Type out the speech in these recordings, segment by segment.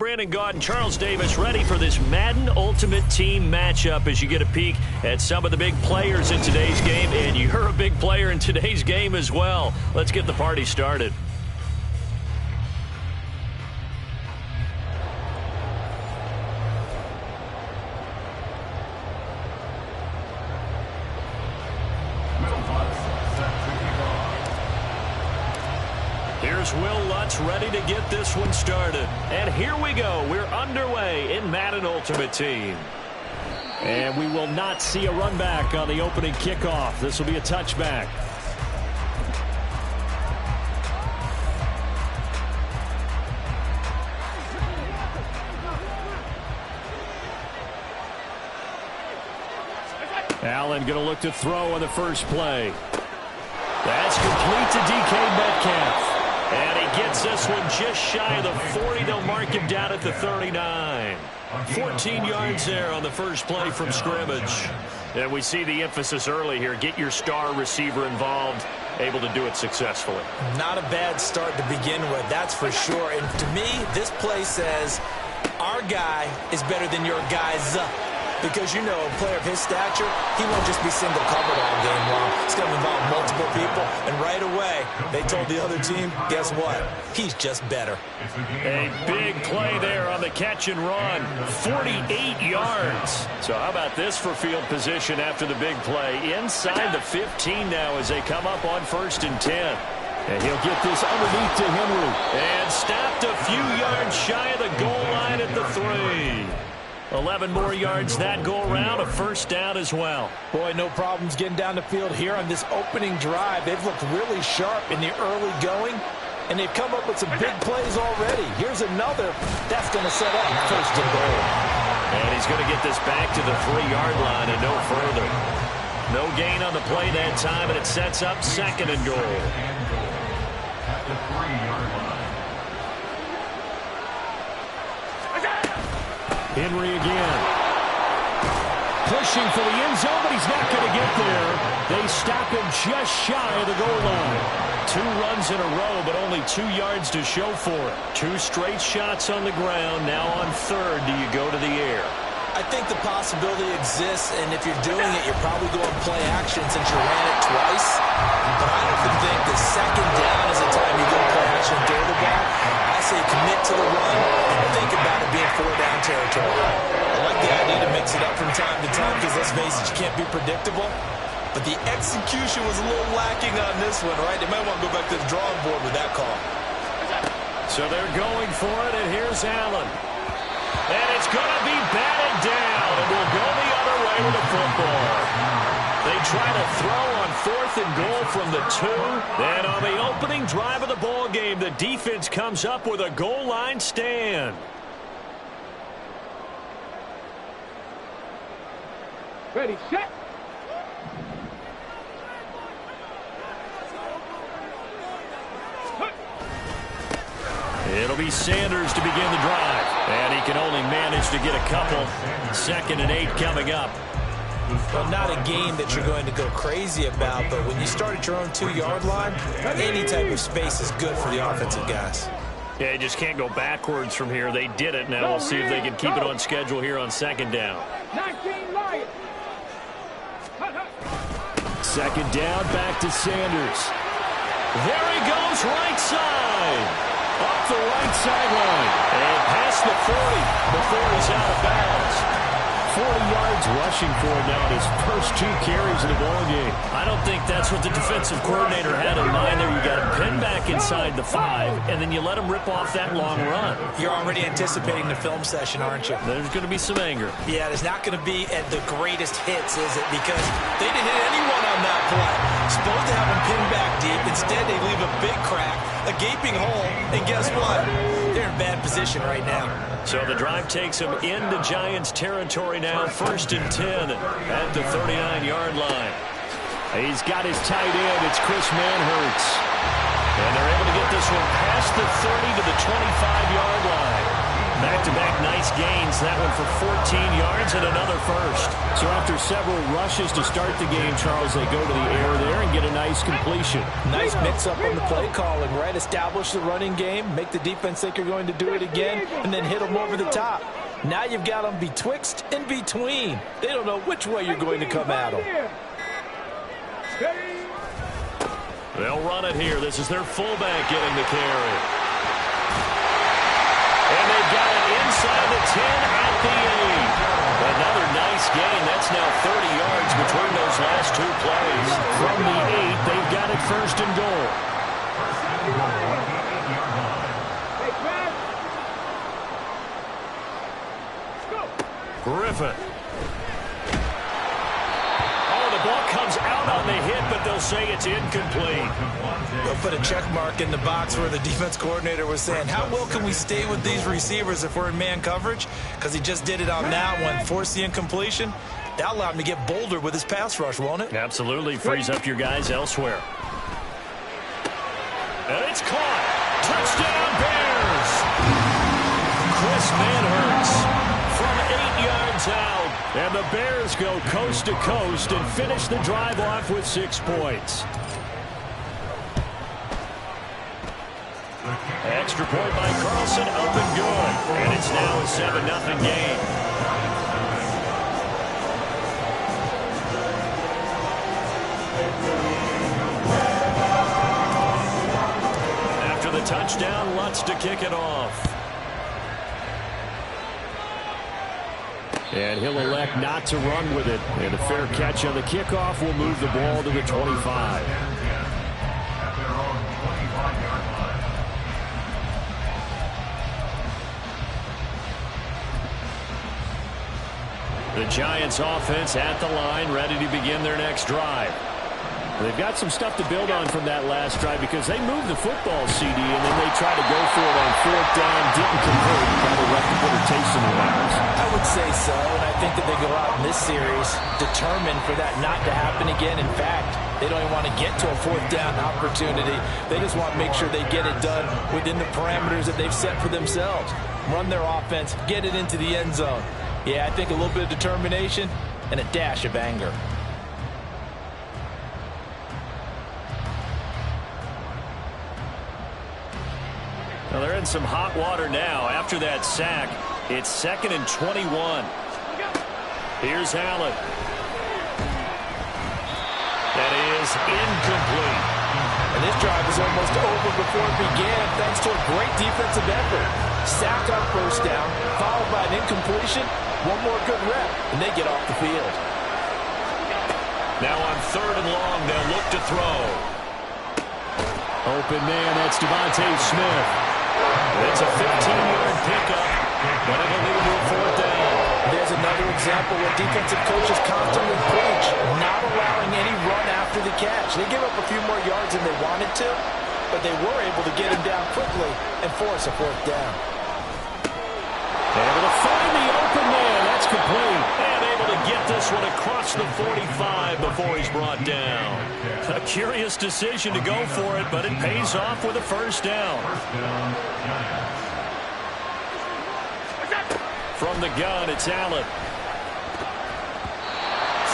Brandon Gaud and Charles Davis ready for this Madden Ultimate Team matchup as you get a peek at some of the big players in today's game. And you're a big player in today's game as well. Let's get the party started. Here's Will Lutz ready to get this one started. And here we go. We're underway in Madden Ultimate Team. And we will not see a run back on the opening kickoff. This will be a touchback. Allen going to look to throw on the first play. That's complete to DK Metcalf. And he gets this one just shy of the 40. They'll mark him down at the 39. 14 yards there on the first play from scrimmage. And we see the emphasis early here. Get your star receiver involved. Able to do it successfully. Not a bad start to begin with, that's for sure. And to me, this play says our guy is better than your guy's. Because, you know, a player of his stature, he won't just be single covered all game long. It's going to involve multiple people. And right away, they told the other team, guess what? He's just better. A big play there on the catch and run. 48 yards. So how about this for field position after the big play? Inside the 15 now as they come up on 1st and 10. And he'll get this underneath to Henry. And stopped a few yards shy of the goal line at the 3. 11 more yards that go around, a first down as well. Boy, no problems getting down the field here on this opening drive. They've looked really sharp in the early going, and they've come up with some big plays already. Here's another. That's going to set up 1st and goal. And he's going to get this back to the 3-yard line and no further. No gain on the play that time, and it sets up 2nd and goal. At the 3-yard line. Henry again. Pushing for the end zone, but he's not going to get there. They stop him just shy of the goal line. 2 runs in a row, but only 2 yards to show for it. 2 straight shots on the ground. Now on 3rd, do you go to the air? I think the possibility exists, and if you're doing it, you're probably going play action since you ran it twice. But I often think the 2nd down is the time you go play action and throw the ball. I say commit to the run and think about it being 4-down territory. I like the idea to mix it up from time to time because, let's face it, you can't be predictable. But the execution was a little lacking on this one, right? They might want to go back to the drawing board with that call. So they're going for it, and here's Allen. And it's going to be batted down, and we'll go the other way with the football. They try to throw on 4th and goal from the 2. And on the opening drive of the ball game, the defense comes up with a goal line stand. Ready, set. It'll be Sanders to begin the drive. And he can only manage to get a couple. 2nd and 8 coming up. Well, not a game that you're going to go crazy about, but when you start at your own 2-yard line, any type of space is good for the offensive guys. Yeah, you just can't go backwards from here. They did it. Now we'll see if they can keep it on schedule here on 2nd down. 2nd down, back to Sanders. There he goes, right side. Up the right sideline. And past the 40 before he's out of bounds. 40 yards rushing for him now in his first 2 carries of the ballgame. I don't think that's what the defensive coordinator had in mind there. You got him pinned back inside the 5, and then you let him rip off that long run. You're already anticipating the film session, aren't you? There's going to be some anger. Yeah, there's not going to be at the greatest hits, is it? Because they didn't hit anyone on that play. Supposed to have him pinned back deep. Instead, they leave a big crack, a gaping hole, and guess what? They're in bad position right now. So the drive takes him into Giants territory now, 1st and 10 at the 39-yard line. He's got his tight end. It's Chris Manhertz. And they're able to get this one past the 30 to the 25-yard line. Back-to-back nice gains. That one for 14 yards and another first. So after several rushes to start the game, Charles, they go to the air there and get a nice completion. Nice mix-up on the play calling, right? Establish the running game, make the defense think you're going to do it again, and then hit them over the top. Now you've got them betwixt and between. They don't know which way you're going to come at them. They'll run it here. This is their fullback getting the carry. And they've got it inside the 10 at the 8. Another nice gain. That's now 30 yards between those last two plays. From the 8, they've got it first and goal. Griffin. Oh, the ball comes out on the hit, but they'll say it's incomplete. They'll put a check mark in the box where the defense coordinator was saying, how well can we stay with these receivers if we're in man coverage? Because he just did it on that one, forced the incompletion. That allowed him to get bolder with his pass rush, won't it? Absolutely. Frees up your guys elsewhere. And it's caught. Touchdown, Bears. Chris Manhurts from 8 yards out. And the Bears go coast to coast and finish the drive off with 6 points. Extra point by Carlson, up and good. And it's now a 7-0 game. After the touchdown, Lutz to kick it off. And he'll elect not to run with it. And a fair catch on the kickoff will move the ball to the 25. The Giants offense at the line, ready to begin their next drive. They've got some stuff to build on from that last drive because they moved the football, CD, and then they tried to go for it on 4th down, didn't convert, probably left to put a taste in their mouths. I would say so, and I think that they go out in this series determined for that not to happen again. In fact, they don't even want to get to a 4th down opportunity. They just want to make sure they get it done within the parameters that they've set for themselves. Run their offense, get it into the end zone. Yeah, I think a little bit of determination and a dash of anger. Well, they're in some hot water now. After that sack, it's 2nd and 21. Here's Allen. That is incomplete. And this drive is almost over before it began thanks to a great defensive effort. Sack on 1st down, followed by an incompletion. One more good rep, and they get off the field. Now on 3rd and long, they'll look to throw. Open man, that's Devontae Smith. It's a 15-yard pickup, but it'll lead to a 4th down. There's another example where defensive coaches constantly preach, not allowing any run after the catch. They give up a few more yards than they wanted to, but they were able to get him down quickly and force a 4th down. Able to find the open man. That's complete. And able to get this one across the 45 before he's brought down. A curious decision to go for it, but it pays off with a 1st down. From the gun, it's Allen.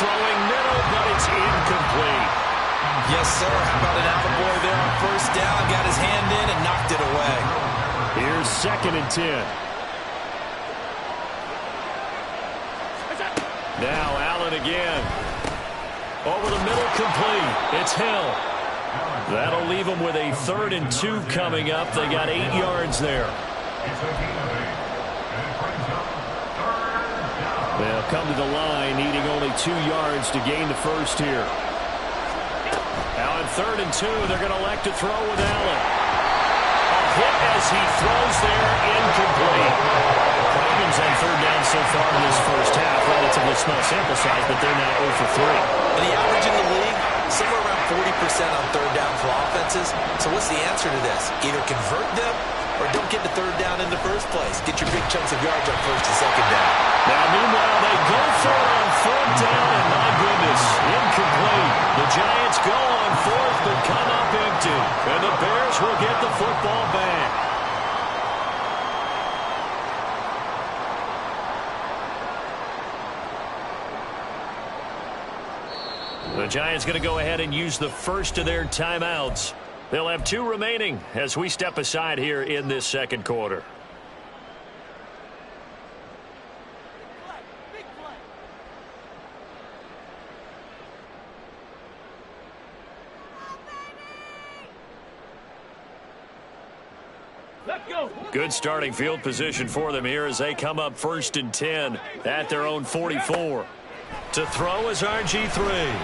Throwing middle, but it's incomplete. Yes, sir. How about an attaboy there on 1st down? Got his hand in and knocked it away. Here's 2nd and 10. Now Allen again. Over the middle, complete. It's Hill. That'll leave them with a 3rd and 2 coming up. They got 8 yards there. They'll come to the line, needing only 2 yards to gain the first here. Now on 3rd and 2, they're going to elect to throw with Allen. A hit as he throws there, incomplete. Problems on 3rd down so far in this first half. Relatively small sample size, but they're now 0 for 3. And the average in the league, somewhere around 40% on 3rd down for offenses. So what's the answer to this? Either convert them or don't get to 3rd down in the first place. Get your big chunks of yards on 1st and 2nd down. Now, meanwhile, they go for it on 4th down, and my goodness, incomplete. The Giants go on 4th, but come up empty. And the Bears will get the football back. The Giants going to go ahead and use the first of their timeouts. They'll have 2 remaining as we step aside here in this second quarter. Let's go. Good starting field position for them here as they come up 1st and 10 at their own 44. To throw is RG3.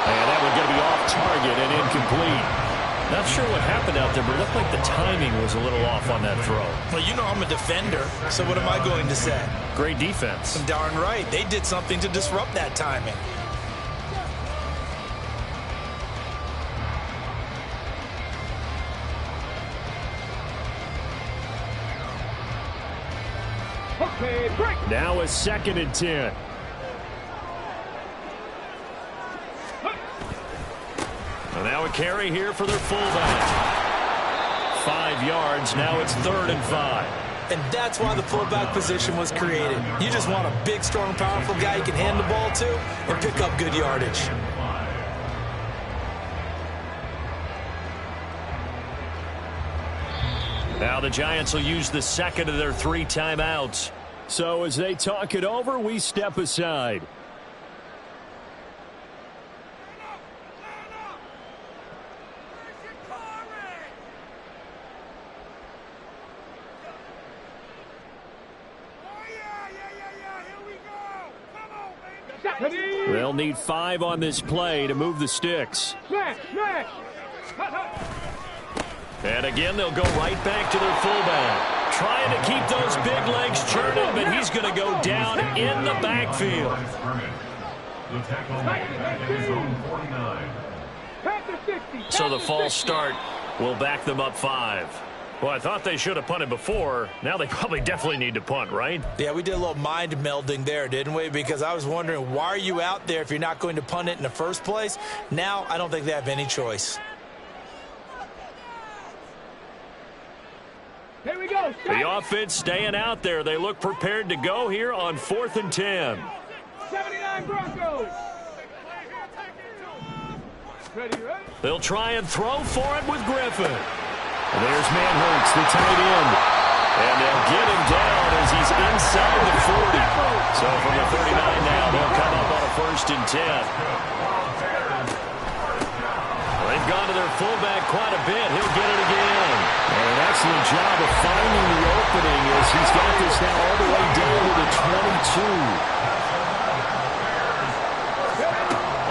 And that one going to be off target and incomplete. Not sure what happened out there, but it looked like the timing was a little off on that throw. Well, you know I'm a defender, so what am I going to say? Great defense. Darn right. They did something to disrupt that timing. Okay, break. Now a 2nd and 10. And now a carry here for their fullback. 5 yards. Now it's 3rd and 5. And that's why the fullback position was created. You just want a big, strong, powerful guy you can hand the ball to and pick up good yardage. Now the Giants will use the 2nd of their 3 timeouts. So as they talk it over, we step aside. They'll need 5 on this play to move the sticks. Smash, smash. And again, they'll go right back to their fullback. Trying to keep those big legs churning, but he's going to go down in the backfield. So the false start will back them up 5. Well, I thought they should have punted before. Now they probably definitely need to punt, right? Yeah, we did a little mind melding there, didn't we? Because I was wondering, why are you out there if you're not going to punt it in the first place? Now I don't think they have any choice. Here we go. The offense staying out there. They look prepared to go here on 4th and 10. 79 Broncos. Ready, right? They'll try and throw for it with Griffin. And there's Manhurts, the tight end. And they'll get him down as he's inside the 40. So from the 39 now, they'll come up on a 1st and 10. They've gone to their fullback quite a bit. He'll get it again. And an excellent job of finding the opening as he's got this now all the way down to the 22.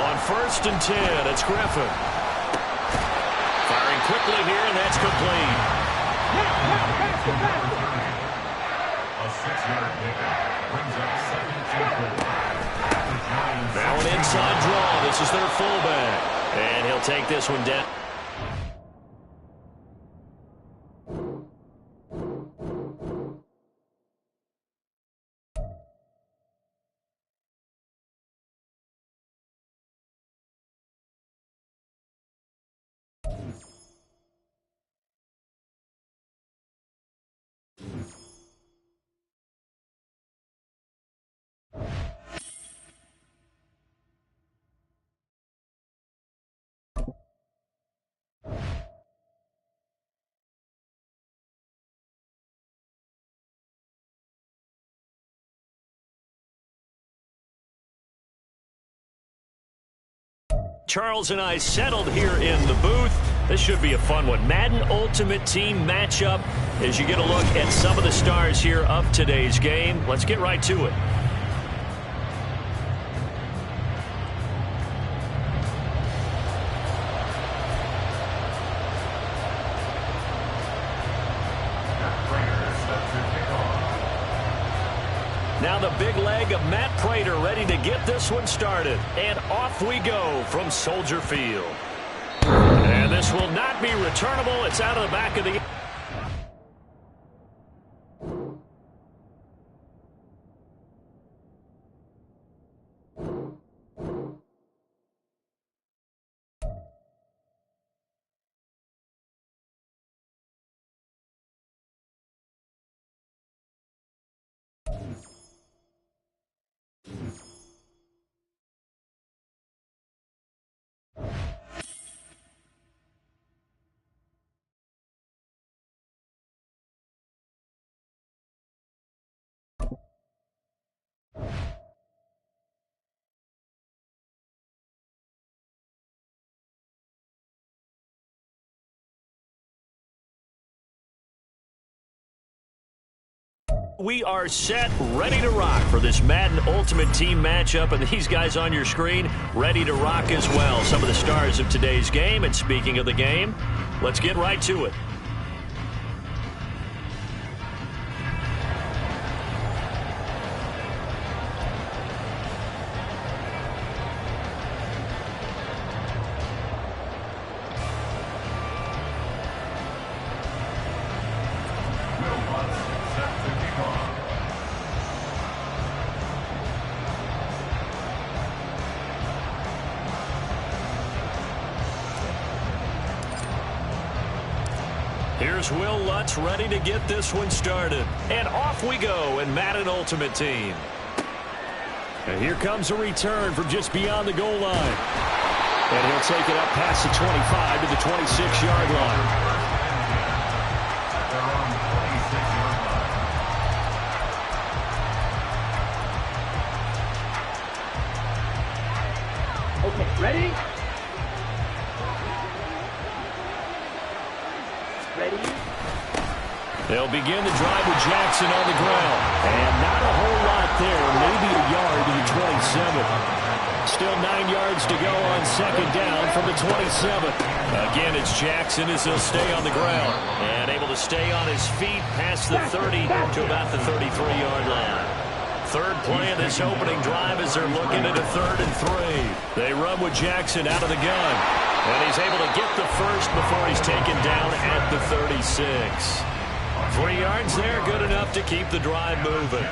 On 1st and 10, it's Griffin. Firing quickly here, and that's complete. A 6-yard pickup brings up 2nd. Now an inside draw. This is their fullback. And he'll take this one down. Charles and I settled here in the booth. This should be a fun one. Madden Ultimate Team matchup as you get a look at some of the stars here of today's game. Let's get right to it. Now the big leg of Matt Prater ready to get this one started. And off we go from Soldier Field. And this will not be returnable. It's out of the back of the... We are set, ready to rock for this Madden Ultimate Team matchup, and these guys on your screen ready to rock as well. Some of the stars of today's game, and speaking of the game, let's get right to it. Here's Will Lutz ready to get this one started. And off we go in Madden Ultimate Team. And here comes a return from just beyond the goal line. And he'll take it up past the 25 to the 26-yard line. Okay, ready? They'll begin the drive with Jackson on the ground. And not a whole lot there, maybe a yard to the 27. Still 9 yards to go on second down from the 27. Again, it's Jackson as he'll stay on the ground. And able to stay on his feet past the 30 to about the 33-yard line. Third play of this opening drive as they're looking at a 3rd and 3. They run with Jackson out of the gun. And he's able to get the first before he's taken down at the 36. 3 yards there, good enough to keep the drive moving.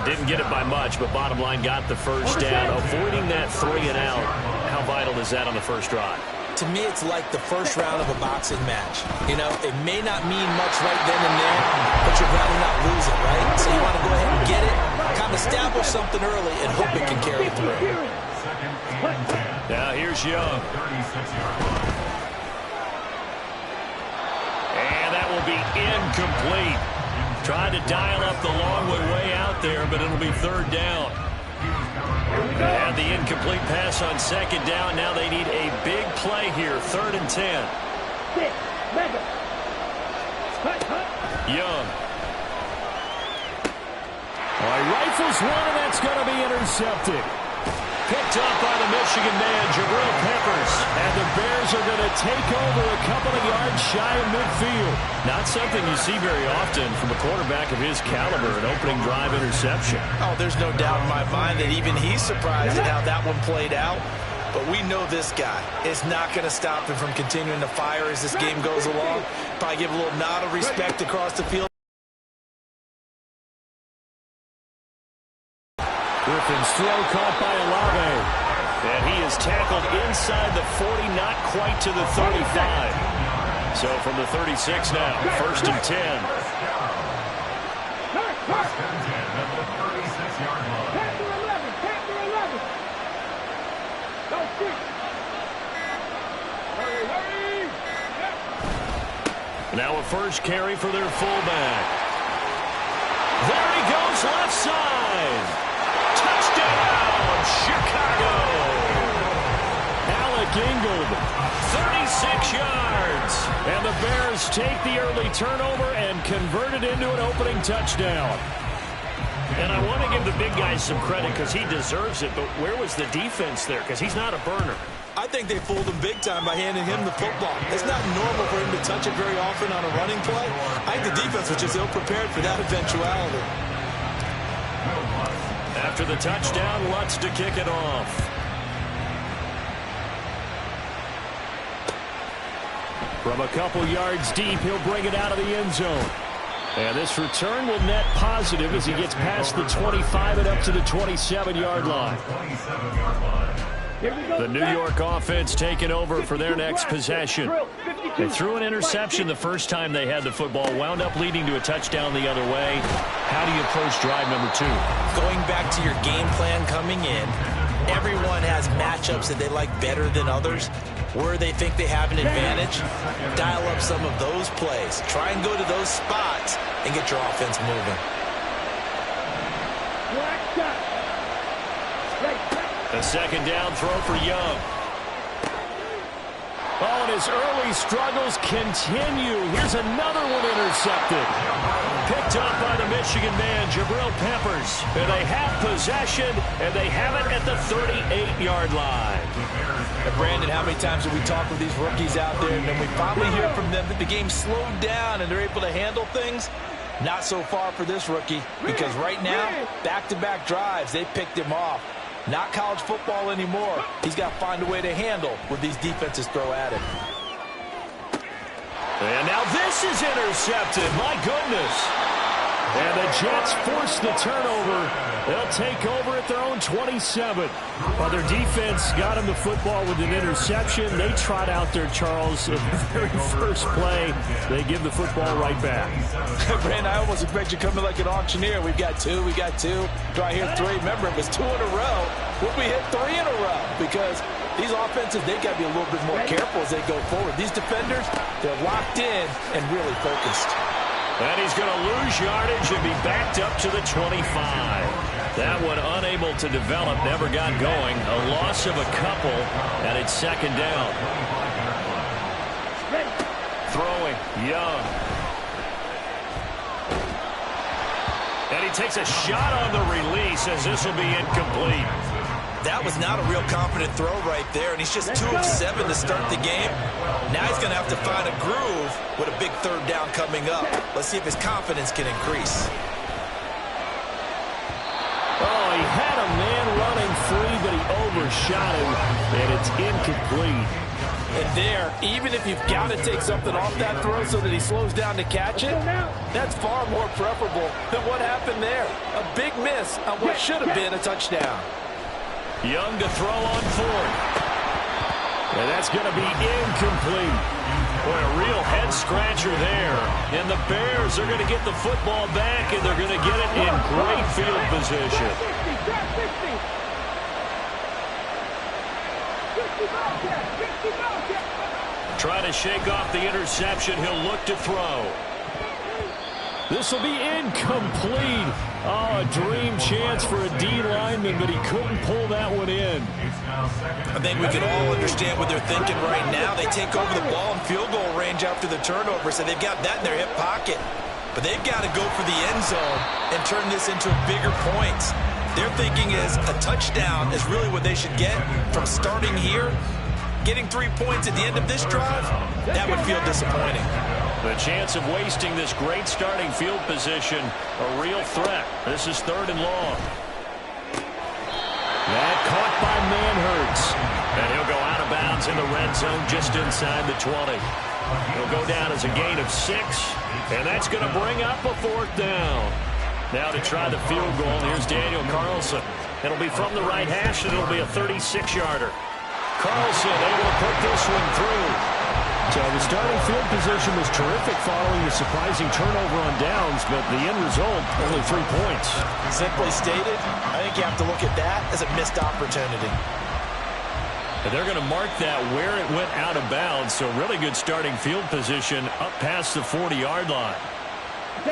Didn't get it by much, but bottom line got the first down. Avoiding that 3 and out, how vital is that on the first drive? To me, it's like the first round of a boxing match. You know, it may not mean much right then and there, but you'd rather not lose it, right? So you want to go ahead and get it, kind of establish something early, and hope it can carry through. Now here's Young. And that will be incomplete. Tried to dial up the long way out there, but it'll be 3rd down. And the incomplete pass on 2nd down. Now they need a big play here. 3rd and 10. Young. All right, rifles one, and that's going to be intercepted. Picked up by the Michigan man, Jabril Peppers. And the Bears are going to take over a couple of yards shy of midfield. Not something you see very often from a quarterback of his caliber, an opening drive interception. Oh, there's no doubt in my mind that even he's surprised at how that one played out. But we know this guy is not going to stop him from continuing to fire as this game goes along. Probably give a little nod of respect across the field. Griffin's throw caught by Olave. And he is tackled inside the 40, not quite to the 35. So from the 36 now, 1st and 10. Now a first carry for their fullback. There he goes, left side. Touchdown, Chicago. Alec Ingold, 36 yards. And the Bears take the early turnover and convert it into an opening touchdown. And I want to give the big guy some credit because he deserves it, but where was the defense there? Because he's not a burner. I think they fooled him big time by handing him the football. It's not normal for him to touch it very often on a running play. I think the defense was just ill-prepared for that eventuality. After the touchdown, Lutz to kick it off. From a couple yards deep, he'll bring it out of the end zone. And this return will net positive as he gets past the 25 and up to the 27-yard line. The New York offense taking over for their next possession. They threw an interception the first time they had the football, wound up leading to a touchdown the other way. How do you approach drive number 2? Going back to your game plan coming in, everyone has matchups that they like better than others. Where they think they have an advantage, dial up some of those plays. Try and go to those spots and get your offense moving. A second down throw for Young. Oh, and his early struggles continue. Here's another one intercepted. Picked up by the Michigan man, Jabril Peppers. And they have possession, and they have it at the 38-yard line. And Brandon, how many times have we talked with these rookies out there, and then we finally hear from them that the game slowed down and they're able to handle things? Not so far for this rookie, because right now, back-to-back drives, they picked him off. Not college football anymore. He's got to find a way to handle what these defenses throw at him. And now this is intercepted. My goodness. And the Jets force the turnover. They'll take over at their own 27. While their defense got him the football with an interception, they trot out there, Charles, in the very first play. They give the football right back. Brandon, I almost expect you to come in like an auctioneer. We've got two. Do I hear three? Remember, it was 2 in a row. Will we hit 3 in a row? Because these offenses, they got to be a little bit more careful as they go forward. These defenders, they're locked in and really focused. And he's going to lose yardage and be backed up to the 25. That one unable to develop, never got going. A loss of a couple, and it's second down. Throwing, Young. And he takes a shot on the release as this will be incomplete. That was not a real confident throw right there, and he's just 2 of 7 to start the game. Now he's going to have to find a groove with a big third down coming up. Let's see if his confidence can increase. Oh, he had a man running free, but he overshot him, and it's incomplete. And there, even if you've got to take something off that throw so that he slows down to catch it, that's far more preferable than what happened there. A big miss on what should have been a touchdown. Young to throw on 4th. And that's going to be incomplete. Boy, a real head-scratcher there. And the Bears are going to get the football back, and they're going to get it in great field position. Trying to shake off the interception. He'll look to throw. This will be incomplete. Oh, a dream chance for a D lineman, but he couldn't pull that one in. I think we can all understand what they're thinking right now. They take over the ball in field goal range after the turnover, so they've got that in their hip pocket. But they've got to go for the end zone and turn this into bigger points. Their thinking is a touchdown is really what they should get from starting here. Getting 3 points at the end of this drive, that would feel disappointing. The chance of wasting this great starting field position, a real threat. This is 3rd and long. That caught by Manhertz. And he'll go out of bounds in the red zone just inside the 20. He'll go down as a gain of 6, and that's going to bring up a 4th down. Now to try the field goal, here's Daniel Carlson. It'll be from the right hash, and it'll be a 36-yarder. Carlson able to put this one through. So the starting field position was terrific following the surprising turnover on downs, but the end result, only 3 points. Simply stated, I think you have to look at that as a missed opportunity. And they're going to mark that where it went out of bounds, so really good starting field position up past the 40-yard line.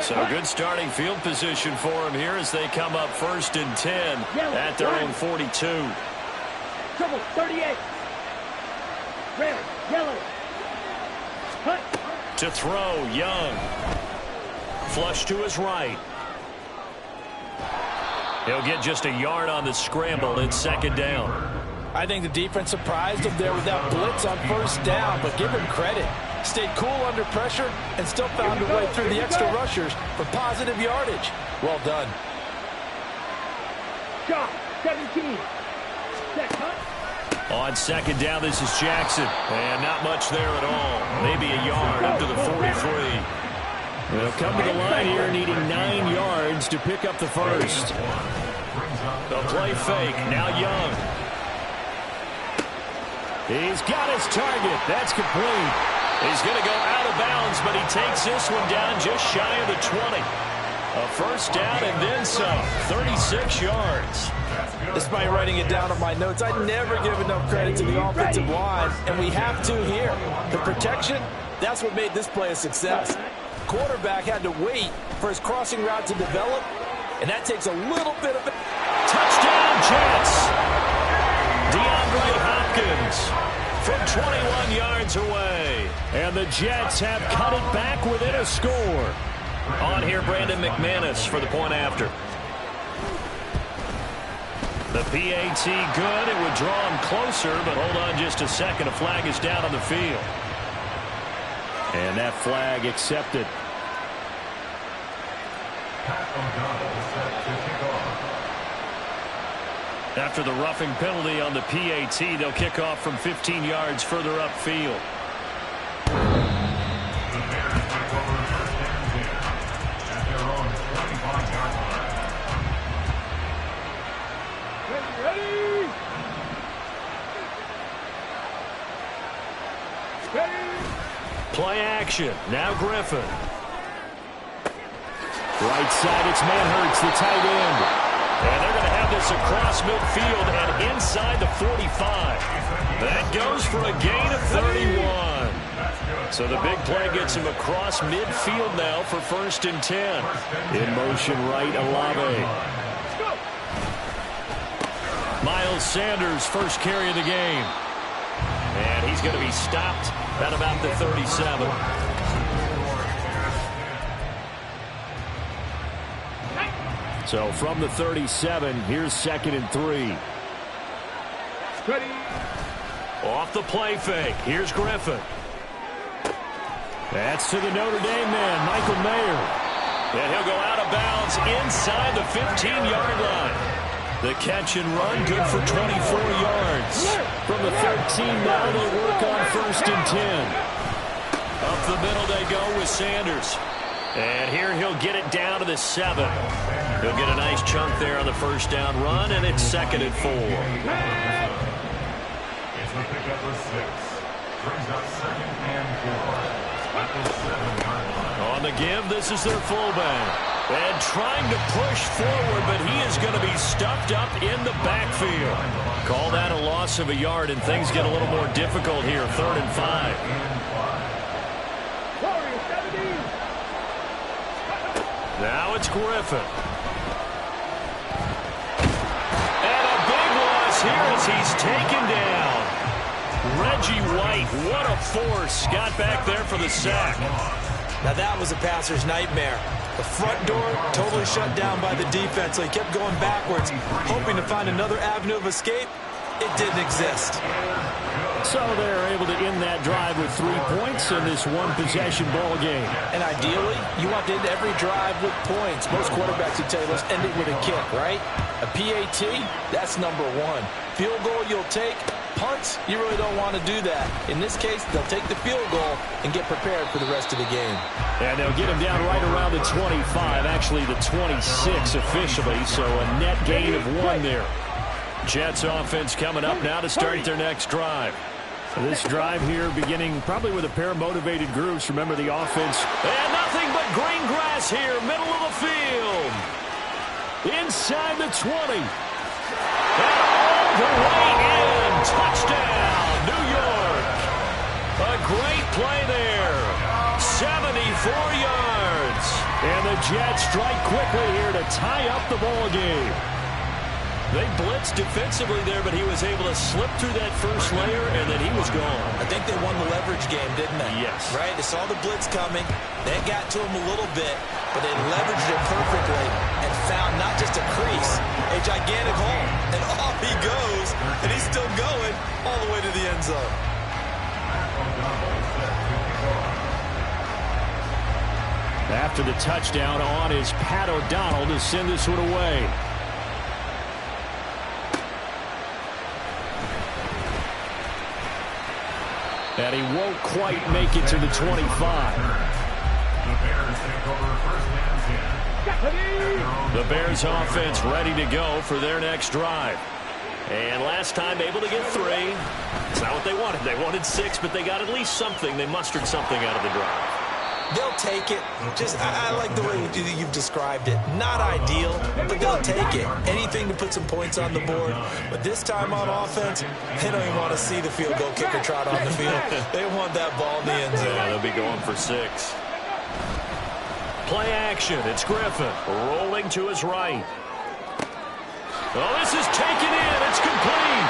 So good starting field position for them here as they come up 1st and 10 at their own 42. Trouble, 38. Red, yellow. Cut. To throw, Young. Flush to his right. He'll get just a yard on the scramble. It's 2nd down. I think the defense surprised him there with that blitz on 1st down, but give him credit. Stayed cool under pressure and still found a way through the extra rushers for positive yardage. Well done. Shot, 17. Set, cut. On 2nd down, this is Jackson. And not much there at all. Maybe a yard up to the 43. They'll come to the line here needing 9 yards to pick up the 1st. They'll play fake. Now Young. He's got his target. That's complete. He's going to go out of bounds, but he takes this one down just shy of the 20. A 1st down and then some. 36 yards. Despite writing it down on my notes, I never give enough credit to the offensive line, and we have to here. The protection, that's what made this play a success. Quarterback had to wait for his crossing route to develop, and that takes a little bit of it. Touchdown, Jets. DeAndre Hopkins from 21 yards away. And the Jets have cut it back within a score. On here, Brandon McManus for the point after. The PAT good. It would draw him closer, but hold on just a second. A flag is down on the field. And that flag accepted. After the roughing penalty on the PAT, they'll kick off from 15 yards further upfield. Play action. Now Griffin. Right side, it's Manhurts, the tight end. And they're going to have this across midfield and inside the 45. That goes for a gain of 31. So the big play gets him across midfield now for 1st and 10. In motion right, Olave. Miles Sanders, first carry of the game. And he's going to be stopped at about the 37. So from the 37, here's 2nd and 3. Ready. Off the play fake. Here's Griffin. That's to the Notre Dame man, Michael Mayer. And he'll go out of bounds inside the 15-yard line. The catch and run, good for 24 yards. From the 13 now, they work on 1st and 10. Up the middle they go with Sanders. And here he'll get it down to the 7. He'll get a nice chunk there on the first down run, and it's 2nd and 4. It's the pickup of 6. Brings up 2nd and 4. At the 7-yard line. On the give, this is their fullback. And trying to push forward, but he is going to be stuffed up in the backfield. Call that a loss of a yard, and things get a little more difficult here. 3rd and 5. Now it's Griffin. And a big loss here as he's taken down. Reggie White, what a force. Got back there for the sack. Now that was a passer's nightmare. The front door totally shut down by the defense, so he kept going backwards, hoping to find another avenue of escape. It didn't exist. So they're able to end that drive with 3 points in this one-possession ball game. And ideally, you want to end every drive with points. Most quarterbacks would tell you, let's end it with a kick, right? A PAT, that's number 1. Field goal you'll take. Punts, you really don't want to do that. In this case, they'll take the field goal and get prepared for the rest of the game. And they'll get him down right around the 25, actually the 26 officially, so a net gain of 1 there. Jets offense coming up now to start their next drive. This drive here beginning probably with a pair of motivated groups. Remember the offense. And nothing but green grass here, middle of the field. Inside the 20. And all the way in. Touchdown, New York. A great play there. 74 yards. And the Jets strike quickly here to tie up the ball game. They blitzed defensively there, but he was able to slip through that first layer, and then he was gone. I think they won the leverage game, didn't they? Yes. Right? They saw the blitz coming. They got to him a little bit, but they leveraged it perfectly and found not just a crease, a gigantic hole. And off he goes, and he's still going all the way to the end zone. After the touchdown, on is Pat O'Donnell to send this one away. And he won't quite make it to the 25. The Bears take over 1st and 10. The Bears offense ready to go for their next drive. And last time able to get 3. It's not what they wanted. They wanted 6, but they got at least something. They mustered something out of the drive. They'll take it. I like the way you've described it. Not ideal, but they'll take it. Anything to put some points on the board. But this time on offense, they don't even want to see the field goal kicker trot on the field. They want that ball in the end zone. Yeah, they'll be going for 6. Play action. It's Griffin rolling to his right. Oh, this is taken in. It's complete.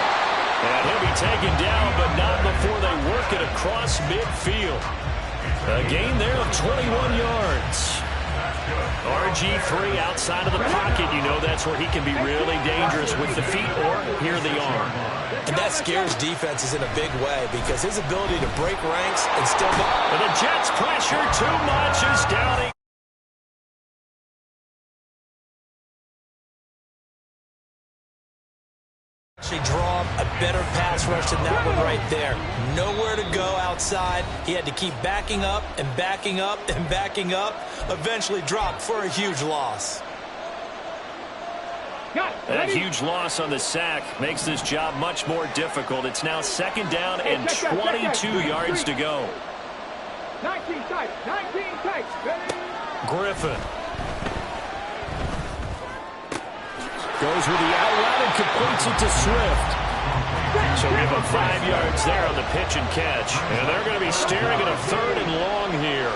And he'll be taken down, but not before they work it across midfield. A gain there of 21 yards. RG3 outside of the pocket, you know that's where he can be really dangerous with the feet or here the arm. And that scares defenses in a big way because his ability to break ranks and still... And the Jets pressure too much is Downing. Actually draw a better pass rush than that one right there. Nowhere to go outside. He had to keep backing up and backing up and backing up. Eventually dropped for a huge loss. That huge loss on the sack makes this job much more difficult. It's now second down and 22 yards to go. 19 tight, 19 tight. Griffin. Goes with the out route and completes it to Swift. So we have a 5 yards there on the pitch and catch. And they're going to be staring at a 3rd and long here.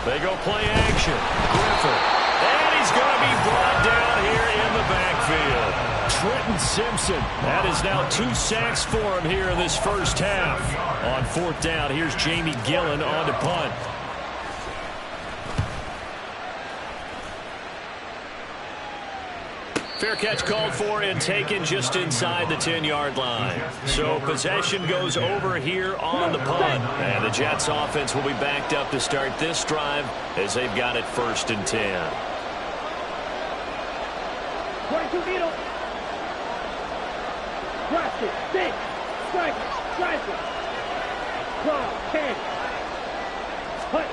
They go play action. Griffin. And he's going to be brought down here in the backfield. Trenton Simpson. That is now 2 sacks for him here in this first half. On 4th down, here's Jamie Gillen on to punt. Fair catch called for and taken just inside the 10-yard line. So possession goes over here on the punt. And the Jets offense will be backed up to start this drive as they've got it 1st and 10. 22 middle. Blast it. Stick. Strike it. Strike it. Draw. 10. Punt.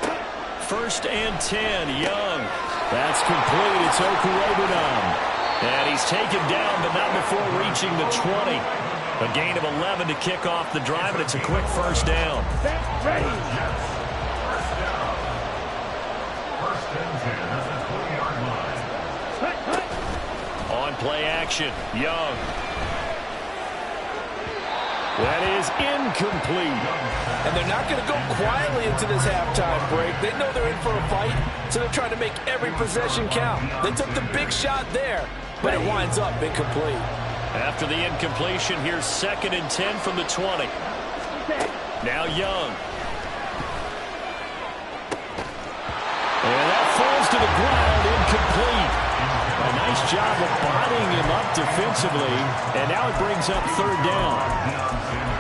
1st and 10. Young. That's complete. It's Okurobunom. And he's taken down, but not before reaching the 20. A gain of 11 to kick off the drive, and it's a quick 1st down. Ready. First down. 1st and 10 at the 20-yard line. On play action, Young. That is incomplete. And they're not going to go quietly into this halftime break. They know they're in for a fight, so they're trying to make every possession count. They took the big shot there, but it winds up incomplete. After the incompletion, here's 2nd and 10 from the 20. Now Young. And that falls to the ground, incomplete. A nice job of bodying him up defensively, and now it brings up 3rd down.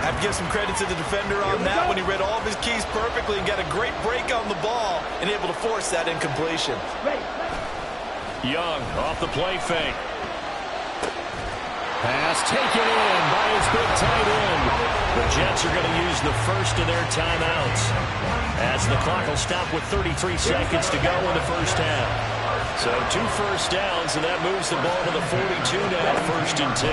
I have to give some credit to the defender on that when he read all of his keys perfectly and got a great break on the ball and able to force that incompletion. Young off the play fake. Pass taken in by his big tight end. The Jets are going to use the first of their timeouts as the clock will stop with 33 seconds to go in the first half. So 2 first downs, and that moves the ball to the 42 now, 1st and 10.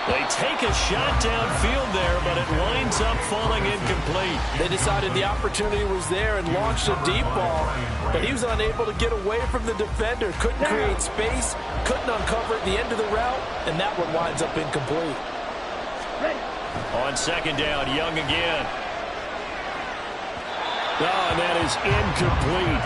They take a shot downfield there, but it winds up falling incomplete. They decided the opportunity was there and launched a deep ball, but he was unable to get away from the defender. Couldn't create space, couldn't uncover at the end of the route, and that one winds up incomplete. On 2nd down, Young again. Oh, and that is incomplete.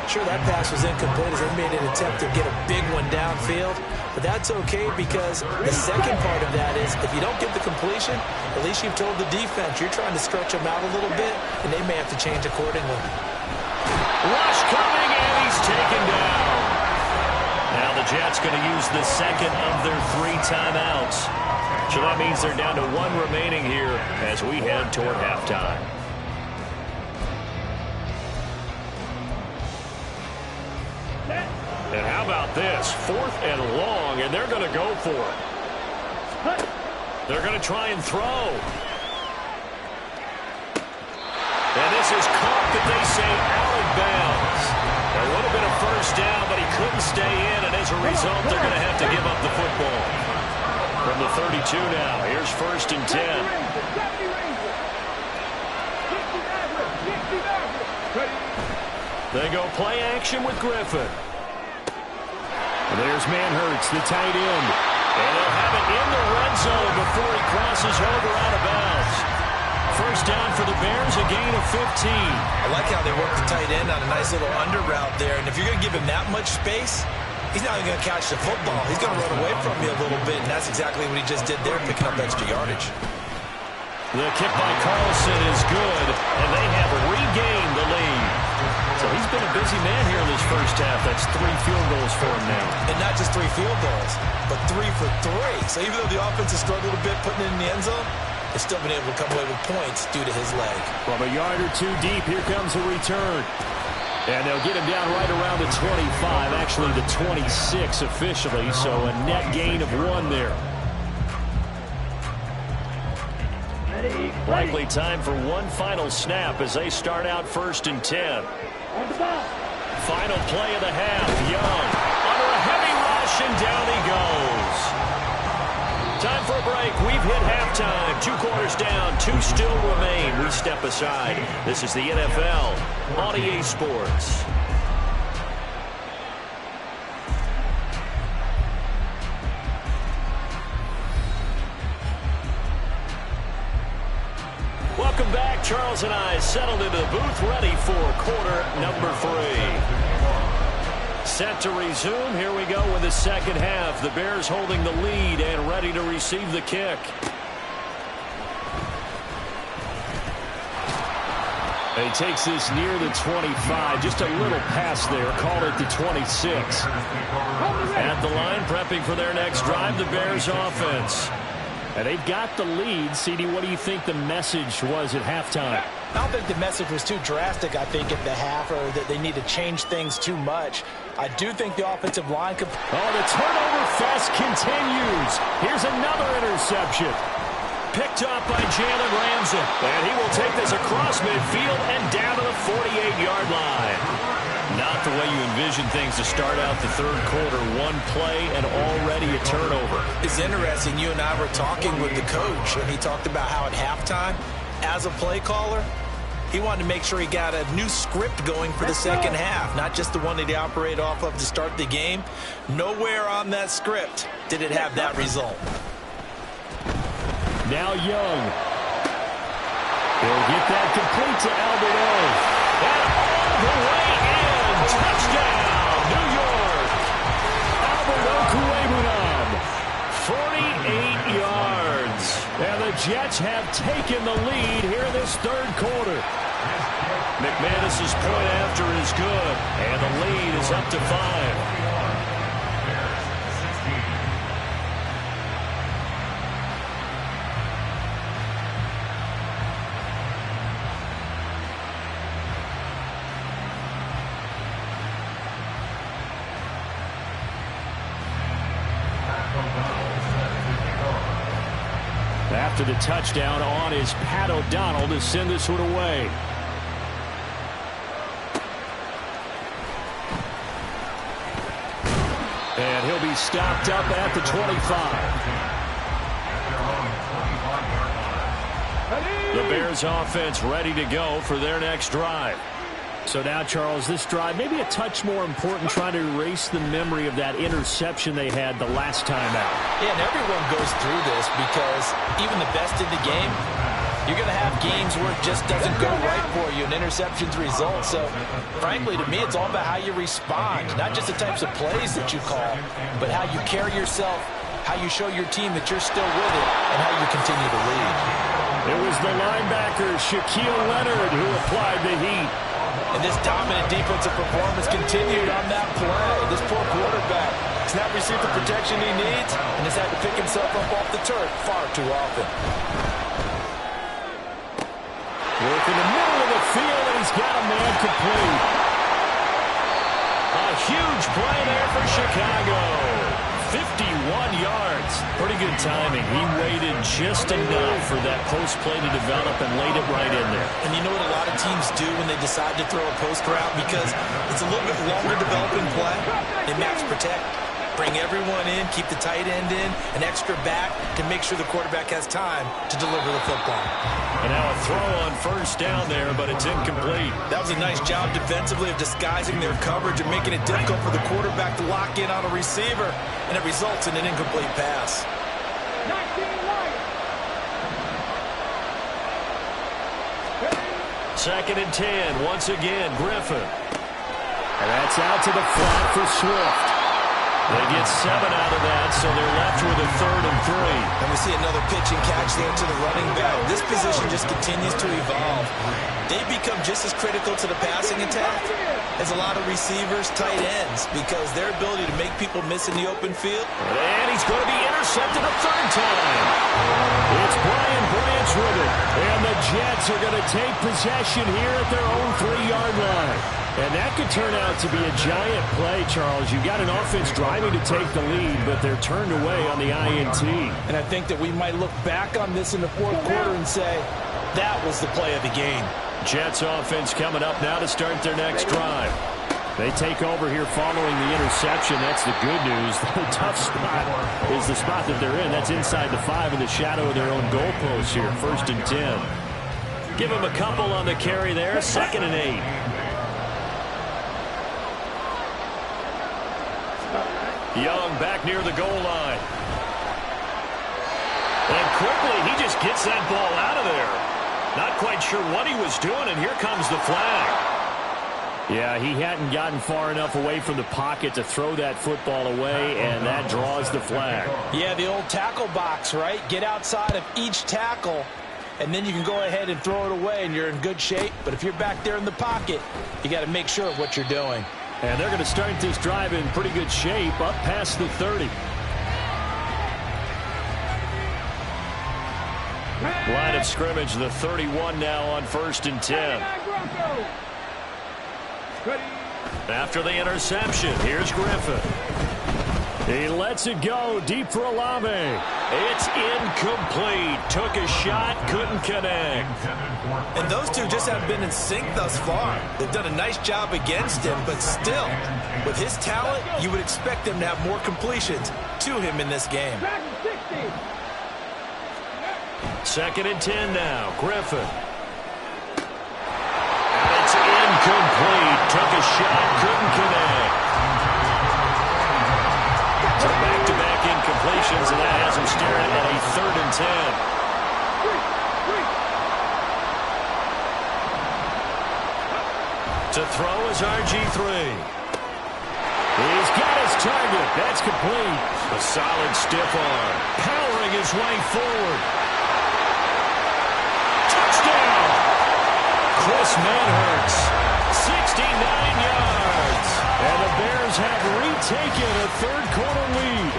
Sure, that pass was incomplete as they made an attempt to get a big one downfield, but that's okay because the second part of that is if you don't get the completion, at least you've told the defense you're trying to stretch them out a little bit, and they may have to change accordingly. Rush coming, and he's taken down. Now the Jets going to use the 2nd of their 3 timeouts. So that means they're down to 1 remaining here as we head toward halftime. And how about this? 4th and long, and they're going to go for it. They're going to try and throw. And this is caught, that they say, out of bounds. It would have been a 1st down, but he couldn't stay in, and as a result, they're going to have to give up the football. From the 32 now, here's 1st and 10. They go play action with Griffin. And there's Manhurts, the tight end. And they'll have it in the red zone before he crosses over out of bounds. 1st down for the Bears, a gain of 15. I like how they work the tight end on a nice little under route there. And if you're going to give him that much space, he's not even going to catch the football. He's going to run away from me a little bit, and that's exactly what he just did there, picking up extra yardage. The kick by Carlson is good, and they have regained the lead. So he's been a busy man here in this first half. That's 3 field goals for him now. And not just 3 field goals, but 3 for 3. So even though the offense has struggled a bit putting it in the end zone, they've still been able to come away with points due to his leg. From a yard or 2 deep, here comes a return. And they'll get him down right around the 25, actually the 26 officially, so a net gain of 1 there. Likely time for one final snap as they start out 1st and 10. Final play of the half. Young under a heavy rush, and down he goes. Time for a break. We've hit halftime. 2 quarters down. 2 still remain. We step aside. This is the NFL on EA Sports. Welcome back. Charles and I settled into the booth, ready for quarter number 3. Set to resume. Here we go with the second half. The Bears holding the lead and ready to receive the kick. He takes this near the 25. Just a little pass there. Call it the 26. At the line, prepping for their next drive, the Bears offense. And they've got the lead. CD, what do you think the message was at halftime? I don't think the message was too drastic, I think, at the half, or that they need to change things too much. I do think the offensive line could... Oh, the turnover fest continues. Here's another interception. Picked up by Jalen Ramsey. And he will take this across midfield and down to the 48-yard line. Not the way you envision things to start out the third quarter. 1 play and already a turnover. It's interesting. You and I were talking with the coach, and he talked about how at halftime, as a play caller, he wanted to make sure he got a new script going for the second half, not just the one that he operated off of to start the game. Nowhere on that script did it have that result. Now Young. He'll get that complete to Alberto. And all the way in. Touchdown, New York. Alberto Kuemunam. 48 yards. And the Jets have taken the lead here in this third quarter. McManus's point after is good. And the lead is up to 5. After the touchdown, on is Pat O'Donnell to send this one away. And he'll be stopped up at the 25. The Bears offense ready to go for their next drive. So now, Charles, this drive maybe a touch more important, trying to erase the memory of that interception they had the last time out. Yeah, and everyone goes through this because even the best in the game, you're going to have games where it just doesn't go right for you, and interceptions result. So, frankly, to me, it's all about how you respond, not just the types of plays that you call, but how you carry yourself, how you show your team that you're still with it, and how you continue to lead. It was the linebacker, Shaquille Leonard, who applied the heat. And this dominant defensive performance continued on that play. This poor quarterback has not received the protection he needs and has had to pick himself up off the turf far too often. Work in the middle of the field, and he's got a man complete. A huge play there for Chicago. 51 yards. Pretty good timing. He waited just enough for that post play to develop and laid it right in there. And you know what a lot of teams do when they decide to throw a post route? Because it's a little bit longer developing play. They max protect, bring everyone in, keep the tight end in, an extra back to make sure the quarterback has time to deliver the football. And now a throw on first down there, but it's incomplete. That was a nice job defensively of disguising their coverage and making it difficult for the quarterback to lock in on a receiver, and it results in an incomplete pass. Second and 10, once again, Griffin. And that's out to the flat for Swift. They get 7 out of that, so they're left with a 3rd and 3. And we see another pitch and catch there to the running back. This position just continues to evolve. They become just as critical to the passing attack as a lot of receivers, tight ends, because their ability to make people miss in the open field. And he's going to be intercepted a 3rd time. It's Brian Branch with it. And the Jets are going to take possession here at their own 3-yard line. And that could turn out to be a giant play, Charles. You've got an offense driving to take the lead, but they're turned away on the INT. And I think that we might look back on this in the 4th quarter and say, that was the play of the game. Jets offense coming up now to start their next drive. They take over here following the interception. That's the good news. The tough spot is the spot that they're in. That's inside the 5 in the shadow of their own goalpost here. 1st and 10. Give them a couple on the carry there. 2nd and 8. Young back near the goal line. And quickly, he just gets that ball out of there. Not quite sure what he was doing, and here comes the flag. Yeah, he hadn't gotten far enough away from the pocket to throw that football away, and that draws the flag. Yeah, the old tackle box, right? Get outside of each tackle, and then you can go ahead and throw it away, and you're in good shape. But if you're back there in the pocket, you got to make sure of what you're doing. And they're going to start this drive in pretty good shape, up past the 30. Line of scrimmage, the 31 now on 1st and 10. After the interception, here's Griffin. He lets it go deep for Olave. It's incomplete. Took a shot, couldn't connect. And those two just haven't been in sync thus far. They've done a nice job against him, but still, with his talent, you would expect them to have more completions to him in this game. 2nd and 10 now. Griffin. And it's incomplete. Took a shot, couldn't connect. So back-to-back incompletions, and that has him staring at a 3rd and 10. To throw is RG3. He's got his target. That's complete. A solid stiff arm. Powering his way forward. Touchdown! Chris Manhurts. 69 yards. And the Bears have retaken a 3rd quarter lead.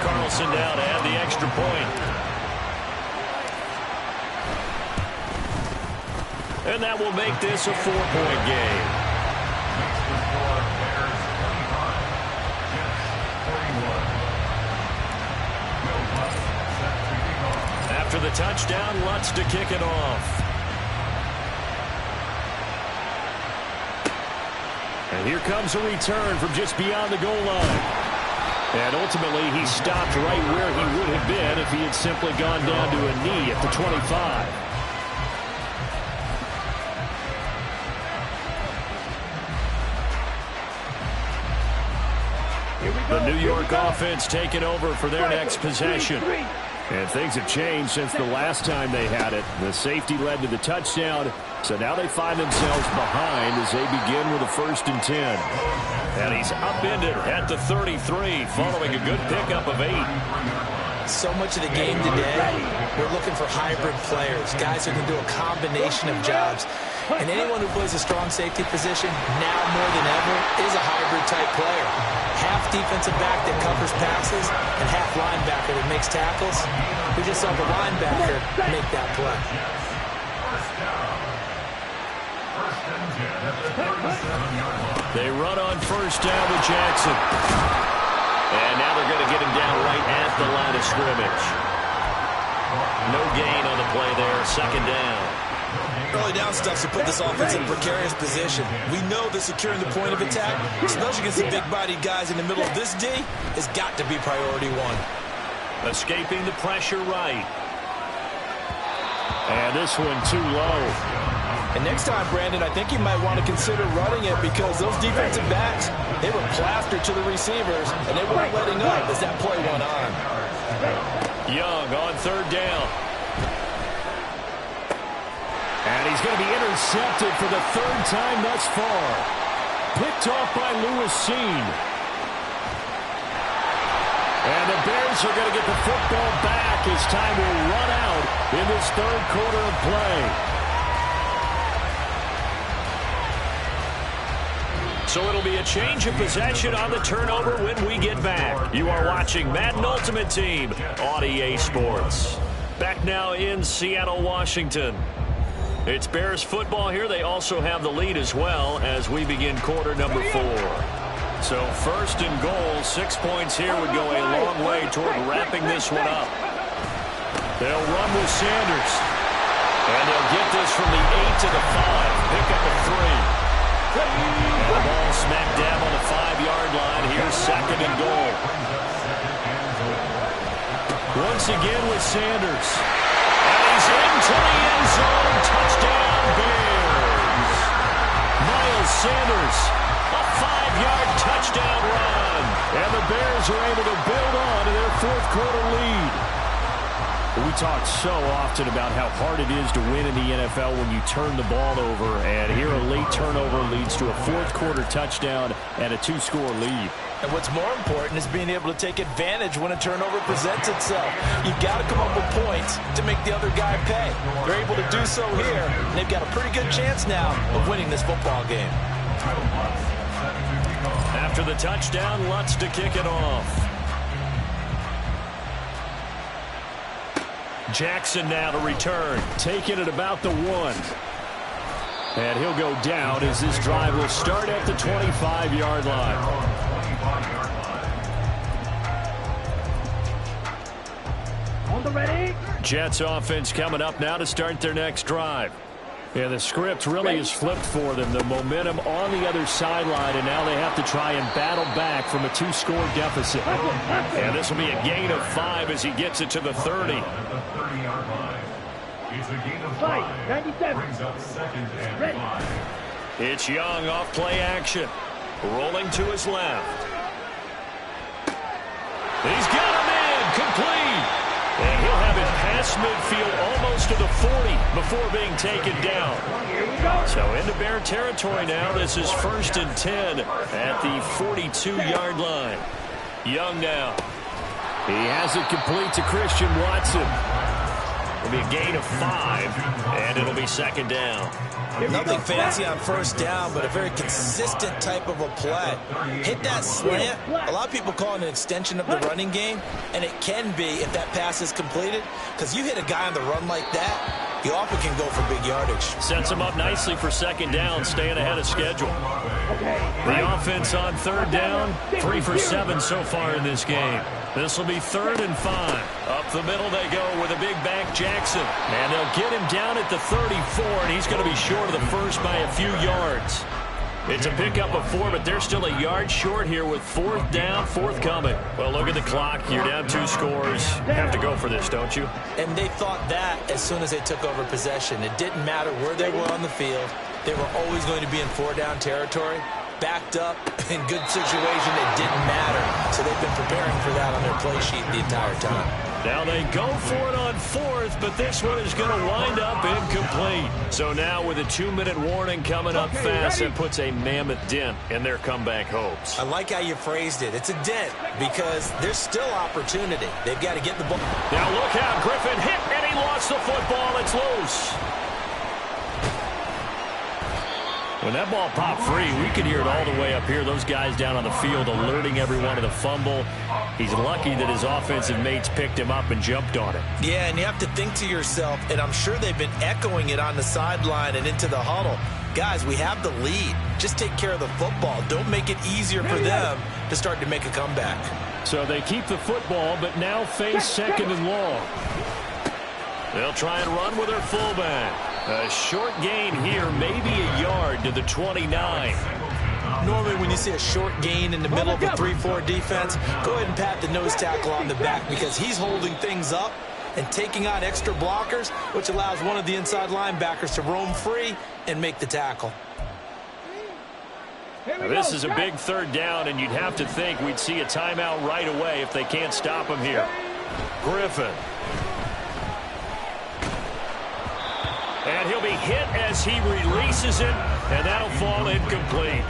Carlson down to add the extra point. And that will make this a 4-point game. After the touchdown, Lutz to kick it off. And here comes a return from just beyond the goal line. And ultimately, he stopped right where he would have been if he had simply gone down to a knee at the 25. The New York offense taking over for their next possession. And things have changed since the last time they had it. The safety led to the touchdown, so now they find themselves behind as they begin with a 1st and 10. And he's upended at the 33 following a good pickup of 8. So much of the game today, we're looking for hybrid players, guys who can do a combination of jobs. And anyone who plays a strong safety position, now more than ever, is a hybrid-type player. Half defensive back that covers passes and half linebacker that makes tackles. We just saw the linebacker make that play. They run on 1st down with Jackson. And now they're going to get him down right at the line of scrimmage. No gain on the play there. 2nd down. Early down stuff to put this offense in a precarious position. We know that securing the point of attack, especially against the big-bodied guys in the middle of this D, has got to be priority 1. Escaping the pressure right. And this one too low. And next time, Brandon, I think you might want to consider running it because those defensive backs, they were plastered to the receivers, and they weren't letting up as that play went on. Young on 3rd down. And he's going to be intercepted for the 3rd time thus far. Picked off by Lewis Seen. And the Bears are going to get the football back as time will run out in this third quarter of play. So it'll be a change of possession on the turnover when we get back. You are watching Madden Ultimate Team on EA Sports. Back now in Seattle, Washington. It's Bears football here. They also have the lead as well as we begin quarter number 4. So first and goal, 6 points here would go a long way toward wrapping this one up. They'll run with Sanders. And they'll get this from the 8 to the 5. Pick up a 3. And the ball smack dab on the 5-yard line. Here's second and goal. Once again with Sanders. And he's into the end zone. Touchdown, Bears. Miles Sanders, a 5-yard touchdown run. And the Bears are able to build on to their fourth quarter lead. We talk so often about how hard it is to win in the NFL when you turn the ball over, and here a late turnover leads to a fourth quarter touchdown and a 2-score lead. And what's more important is being able to take advantage when a turnover presents itself. You've got to come up with points to make the other guy pay. They're able to do so here, and they've got a pretty good chance now of winning this football game. After the touchdown, Lutz to kick it off. Jackson now to return, taking it about the 1. And he'll go down as this drive will start at the 25-yard line. On the ready. Jets offense coming up now to start their next drive. Yeah, the script really is flipped for them. The momentum on the other sideline, and now they have to try and battle back from a 2-score deficit. And this will be a gain of 5 as he gets it to the 30. It's a gain of 5. 97. Brings up second and 5. It's Young off play action. Rolling to his left. He's got him in. Complete. And he'll have it past midfield almost to the 40 before being taken down. So into Bear territory now. This is 1st and 10 at the 42-yard line. Young now. He has it complete to Christian Watson. It'll be a gain of 5, and it'll be second down. Nothing fancy on first down, but a very consistent type of a play. Hit that slant. A lot of people call it an extension of the running game, and it can be if that pass is completed, because you hit a guy on the run like that, you often can go for big yardage. Sets him up nicely for second down, staying ahead of schedule. The offense on third down, 3 for 7 so far in this game. This will be 3rd and 5. Up the middle they go with a big back Jackson. And they'll get him down at the 34, and he's going to be short of the first by a few yards. It's a pickup of 4, but they're still a yard short here with 4th down, forthcoming. Well, look at the clock. You're down 2 scores. Have to go for this, don't you? And they thought that as soon as they took over possession. It didn't matter where they were on the field. They were always going to be in 4-down territory. Backed up, in good situation, it didn't matter. So they've been preparing for that on their play sheet the entire time. Now they go for it on 4th, but this one is going to wind up incomplete. So now with a 2-minute warning coming up fast, that puts a mammoth dent in their comeback hopes. I like how you phrased it. It's a dent because there's still opportunity. They've got to get the ball. Now look out, Griffin hit, and he lost the football. It's loose. When that ball popped free, we could hear it all the way up here. Those guys down on the field alerting everyone of the fumble. He's lucky that his offensive mates picked him up and jumped on it. Yeah, and you have to think to yourself, and I'm sure they've been echoing it on the sideline and into the huddle. Guys, we have the lead. Just take care of the football. Don't make it easier for them to start to make a comeback. So they keep the football, but now face 2nd and long. They'll try and run with their fullback. A short gain here, maybe a yard to the 29. Normally when you see a short gain in the middle of a 3-4 defense, go ahead and pat the nose tackle on the back because he's holding things up and taking on extra blockers, which allows one of the inside linebackers to roam free and make the tackle. Now, this is a big 3rd down, and you'd have to think we'd see a timeout right away if they can't stop him here. Griffin. And he'll be hit as he releases it, and that'll fall incomplete.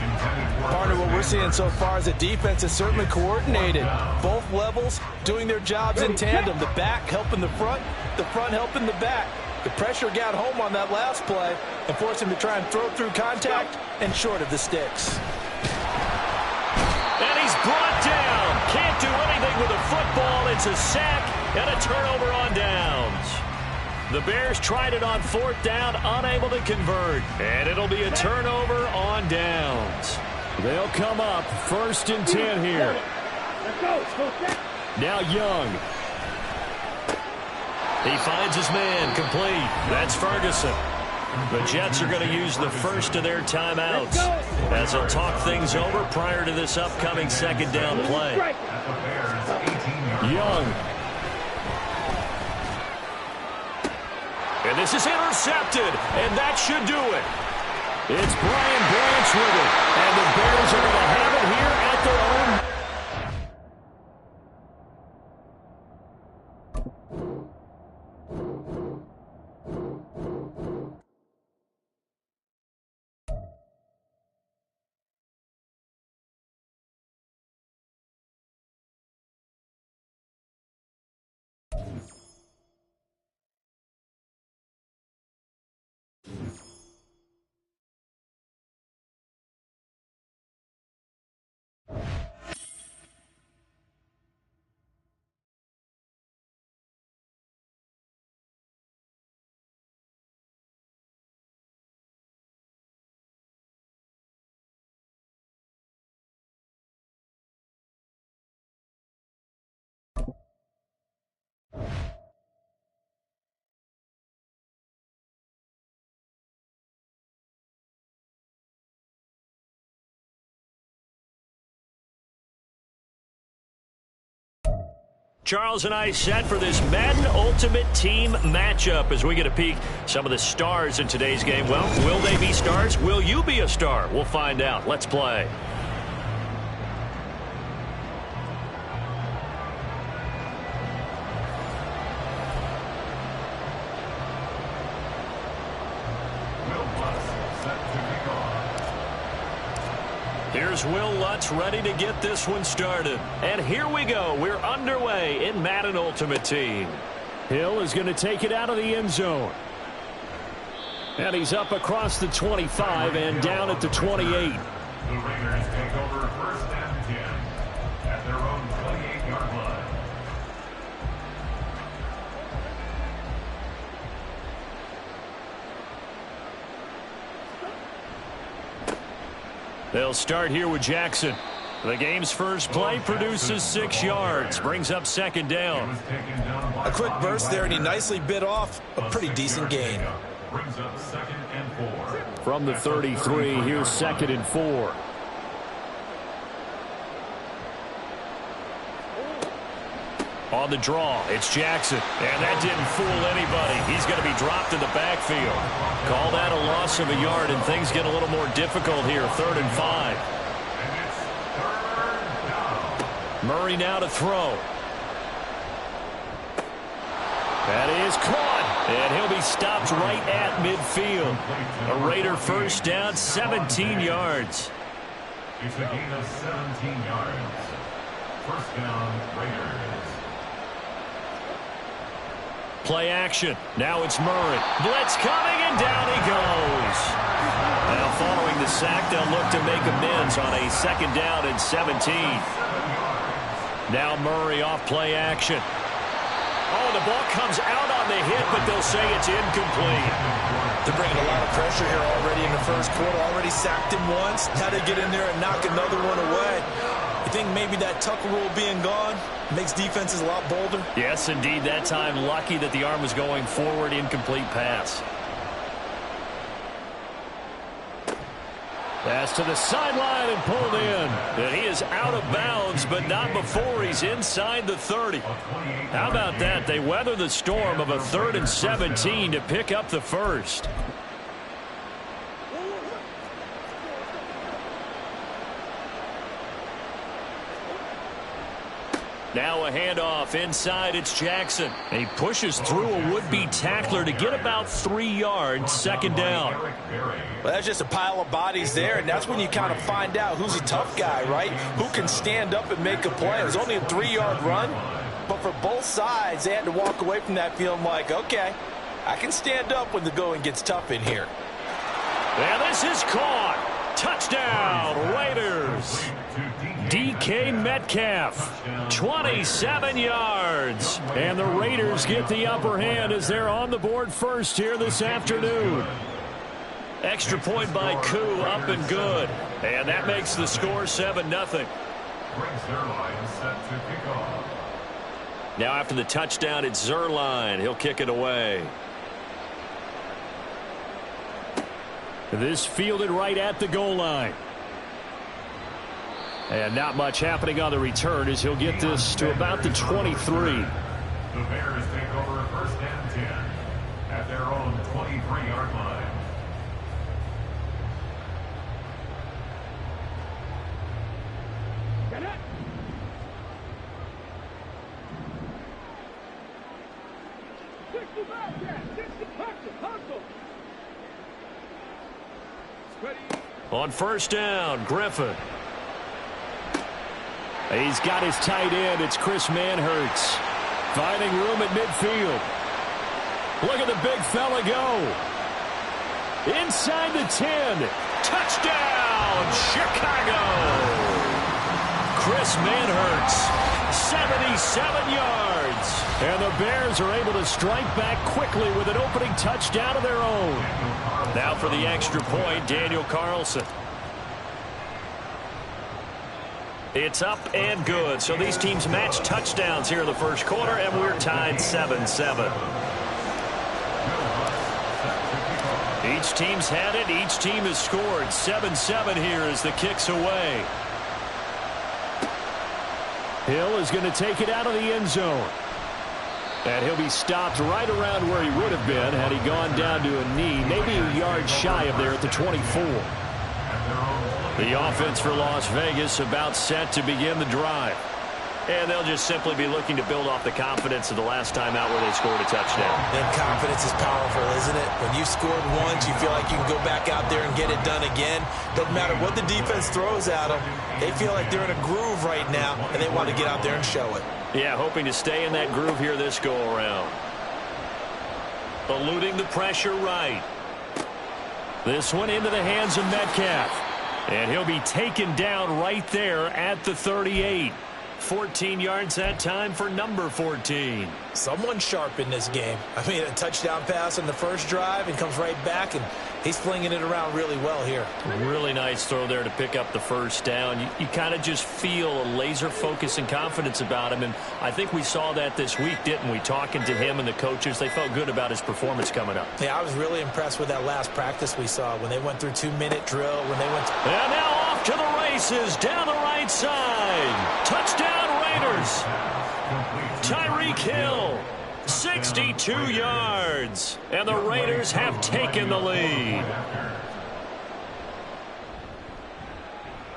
Partner, what we're seeing so far is the defense is certainly coordinated. Both levels doing their jobs in tandem. The back helping the front helping the back. The pressure got home on that last play and forced him to try and throw through contact and short of the sticks. And he's brought down. Can't do anything with a football. It's a sack and a turnover on downs. The Bears tried it on 4th down, unable to convert. And it'll be a turnover on downs. They'll come up 1st and 10 here. Let's go. Now Young. He finds his man, complete. That's Ferguson. The Jets are going to use the first of their timeouts as they'll talk things over prior to this upcoming 2nd down play. Young. And this is intercepted, and that should do it. It's Brian Branch with it, and the Bears are going to have it here at their own. Charles and I set for this Madden Ultimate Team matchup as we get a peek some of the stars in today's game. Well, will they be stars? Will you be a star? We'll find out. Let's play. Here's Will Lutz ready to get this one started. And here we go. We're underway in Madden Ultimate Team. Hill is going to take it out of the end zone. And he's up across the 25 and down at the 28. The Raiders take over 1st and 10 at their own 28-yard line. They'll start here with Jackson. The game's first play produces 6 yards, brings up 2nd down. A quick burst there, and he nicely bit off a pretty decent gain. Brings up 2nd and 4. From the 33, here's 2nd and 4. On the draw, it's Jackson. And that didn't fool anybody. He's going to be dropped in the backfield. Call that a loss of a yard, and things get a little more difficult here. 3rd and 5. Murray now to throw. That is caught. And he'll be stopped right at midfield. A Raider 1st down, 17 yards. It's a gain of 17 yards. 1st down, Raiders. Play action. Now it's Murray. Blitz coming, and down he goes. Now following the sack, they'll look to make amends on a 2nd down and 17. Now Murray off play action. Oh, the ball comes out on the hit, but they'll say it's incomplete. They're bringing a lot of pressure here already in the 1st quarter. Already sacked him once. Now they get in there and knock another one away. You think maybe that Tucker rule being gone makes defenses a lot bolder? Yes, indeed. That time, lucky that the arm was going forward. Incomplete pass. Pass to the sideline and pulled in. And he is out of bounds, but not before he's inside the 30. How about that? They weather the storm of a 3rd and 17 to pick up the first. Now a handoff inside. It's Jackson. And he pushes through a would-be tackler to get about 3 yards. Second down. Well, that's just a pile of bodies there, and that's when you kind of find out who's a tough guy, right? Who can stand up and make a play. It was only a 3-yard run, but for both sides, they had to walk away from that feeling like, okay, I can stand up when the going gets tough in here. And this is caught. Touchdown, Raiders. DK Metcalf, 27 yards. And the Raiders get the upper hand as they're on the board first here this afternoon. Extra point by Koo, up and good. And that makes the score 7-0. Now after the touchdown, it's Zerline. He'll kick it away. This fielded right at the goal line. And not much happening on the return as he'll get this to about the 23. The Bears take over first and 10 at their own 23-yard line. Get it. On first down, Griffin. He's got his tight end. It's Chris Manhertz. Finding room at midfield. Look at the big fella go. Inside the 10. Touchdown, Chicago. Chris Manhertz, 77 yards. And the Bears are able to strike back quickly with an opening touchdown of their own. Now for the extra point, Daniel Carlson. It's up and good. So these teams match touchdowns here in the first quarter, and we're tied 7-7. Each team's had it. Each team has scored. 7-7 here as the kick's away. Hill is going to take it out of the end zone. And he'll be stopped right around where he would have been had he gone down to a knee, maybe a yard shy of there at the 24. The offense for Las Vegas about set to begin the drive. And they'll just simply be looking to build off the confidence of the last time out where they scored a touchdown. And confidence is powerful, isn't it? When you've scored once, you feel like you can go back out there and get it done again. Doesn't matter what the defense throws at them. They feel like they're in a groove right now, and they want to get out there and show it. Yeah, hoping to stay in that groove here this go-around. Eluding the pressure right. This one into the hands of Metcalf. And he'll be taken down right there at the 38. 14 yards that time for number 14. Someone sharp in this game. I mean, a touchdown pass on the first drive and comes right back, and he's flinging it around really well here. Really nice throw there to pick up the first down. You kind of just feel a laser focus and confidence about him, and I think we saw that this week, didn't we? Talking to him and the coaches, they felt good about his performance coming up. Yeah, I was really impressed with that last practice we saw when they went through 2-minute drill, when they went and now off to the races down the right side. Touchdown Raiders. Tyreek Hill, 62 yards, and the Raiders have taken the lead.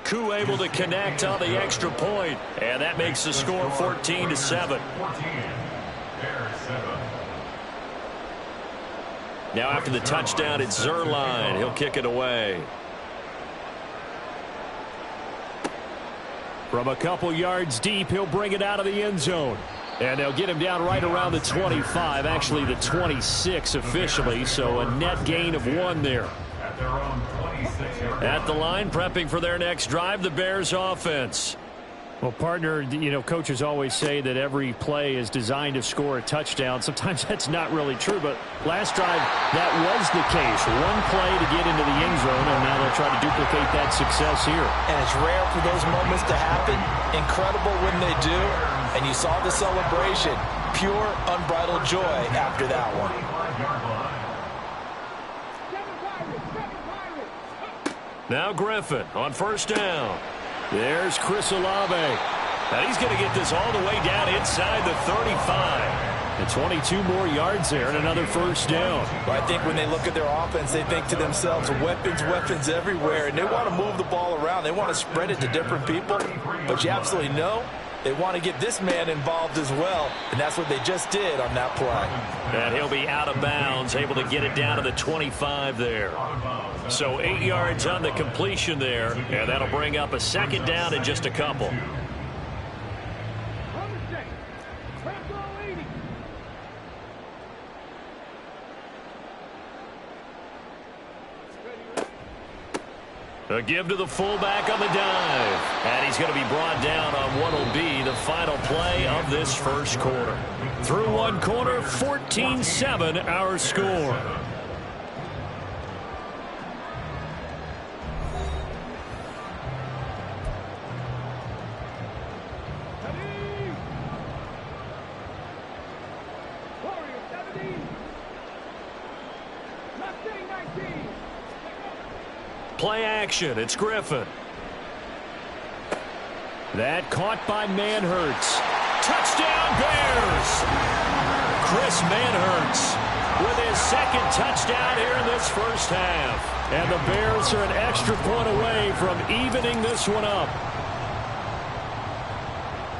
Koo able to connect on the extra point, and that makes the score 14-7. Now after the touchdown, it's Zerline. He'll kick it away. From a couple yards deep, he'll bring it out of the end zone. And they'll get him down right around the 25, actually the 26 officially, so a net gain of 1 there. At the line, prepping for their next drive, the Bears offense. Well, partner, you know, coaches always say that every play is designed to score a touchdown. Sometimes that's not really true, but last drive, that was the case. One play to get into the end zone, and now they'll try to duplicate that success here. And it's rare for those moments to happen. Incredible when they do. And you saw the celebration. Pure, unbridled joy after that one. Now Griffin on first down. There's Chris Olave. And he's going to get this all the way down inside the 35. And 22 more yards there and another first down. Well, I think when they look at their offense, they think to themselves, weapons, weapons everywhere. And they want to move the ball around. They want to spread it to different people. But you absolutely know they want to get this man involved as well, and that's what they just did on that play. And he'll be out of bounds, able to get it down to the 25 there. So 8 yards on the completion there, and that'll bring up a second down in just a couple. A give to the fullback on the dive. And he's going to be brought down on what will be the final play of this first quarter. Through one quarter, 14-7 our score. Play action. It's Griffin. That caught by Manhertz. Touchdown, Bears! Chris Manhertz with his second touchdown here in this first half. And the Bears are an extra point away from evening this one up.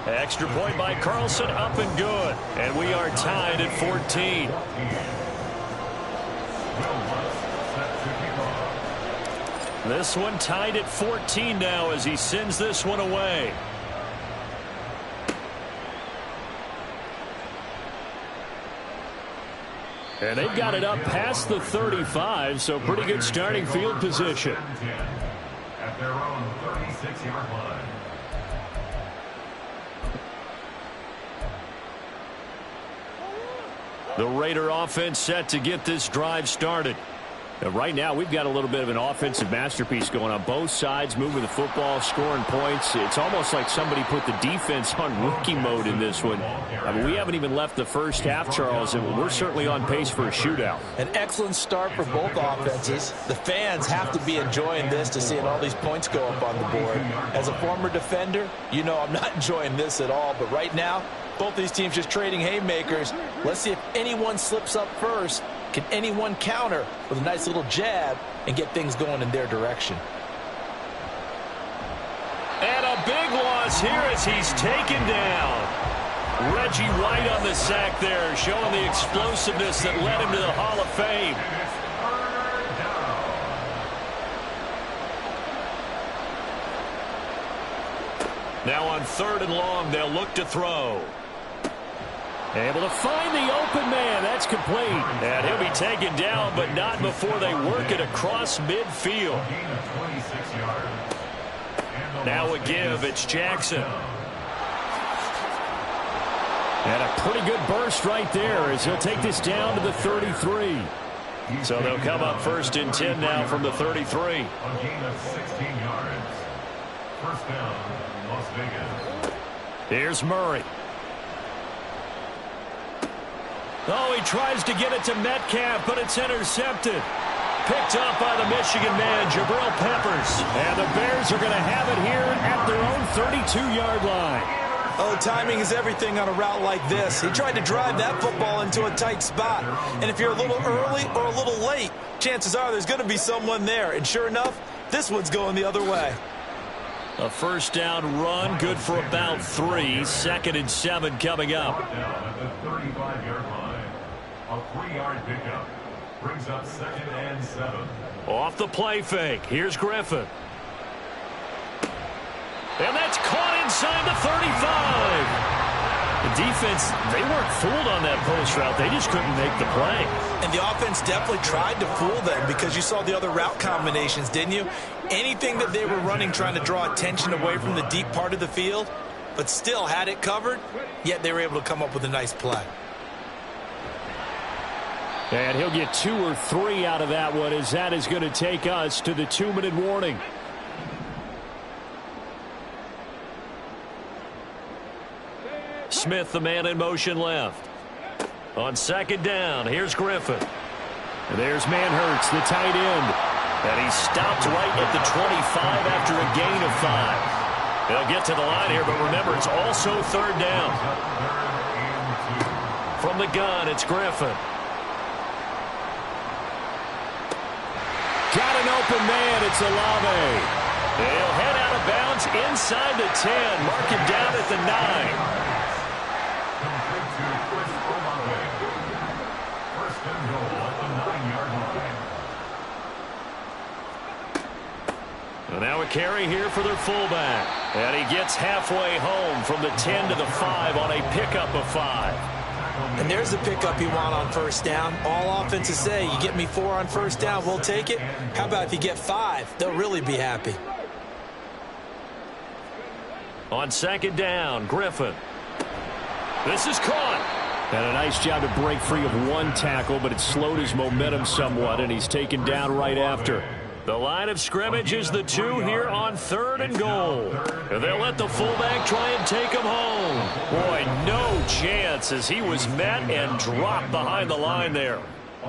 Extra point by Carlson, up and good. And we are tied at 14. This one tied at 14 now as he sends this one away. And they've got it up past the 35, so pretty good starting field position. At their own 36-yard line. The Raider offense set to get this drive started. Right now, we've got a little bit of an offensive masterpiece going on both sides, moving the football, scoring points. It's almost like somebody put the defense on rookie mode in this one. I mean, we haven't even left the first half, Charles, and we're certainly on pace for a shootout. An excellent start for both offenses. The fans have to be enjoying this to seeing all these points go up on the board. As a former defender, you know I'm not enjoying this at all, but right now, both these teams just trading haymakers. Let's see if anyone slips up first. Can anyone counter with a nice little jab and get things going in their direction? And a big loss here as he's taken down. Reggie White on the sack there, showing the explosiveness that led him to the Hall of Fame. Now on 3rd and long, they'll look to throw. Able to find the open man. That's complete. And he'll be taken down, but not before they work it across midfield. Now a give. It's Jackson. And a pretty good burst right there as he'll take this down to the 33. So they'll come up 1st and 10 now from the 33. A gain of 16 yards. First down, Las Vegas. Here's Murray. Oh, he tries to get it to Metcalf, but it's intercepted. Picked up by the Michigan man, Jabril Peppers. And the Bears are going to have it here at their own 32-yard line. Oh, timing is everything on a route like this. He tried to drive that football into a tight spot. And if you're a little early or a little late, chances are there's going to be someone there. And sure enough, this one's going the other way. A first down run, good for about 3. 2nd and 7 coming up. Down at the 35-yard line. A 3-yard pickup brings up 2nd and 7. Off the play fake. Here's Griffin. And that's caught inside the 35. The defense, they weren't fooled on that post route. They just couldn't make the play. And the offense definitely tried to fool them because you saw the other route combinations, didn't you? Anything that they were running trying to draw attention away from the deep part of the field, but still had it covered, yet they were able to come up with a nice play. And he'll get 2 or 3 out of that one as that is going to take us to the 2-minute warning. Smith, the man in motion left. On 2nd down, here's Griffin. And there's Manhertz, the tight end. And he stopped right at the 25 after a gain of 5. They'll get to the line here, but remember, it's also 3rd down. From the gun, it's Griffin. Got an open man. It's Olave. They'll head out of bounds inside the 10. Mark him down at the 9. First and goal at the 9-yard line. And now a carry here for their fullback. And he gets halfway home from the 10 to the 5 on a pickup of 5. And there's the pickup you want on first down. All offenses say, you get me 4 on first down, we'll take it. How about if you get 5? They'll really be happy. On second down, Griffin. This is caught. And a nice job to break free of one tackle, but it slowed his momentum somewhat, and he's taken down right after. The line of scrimmage is the 2 here on 3rd and goal. And they'll let the fullback try and take him home. Boy, no chance as he was met and dropped behind the line there.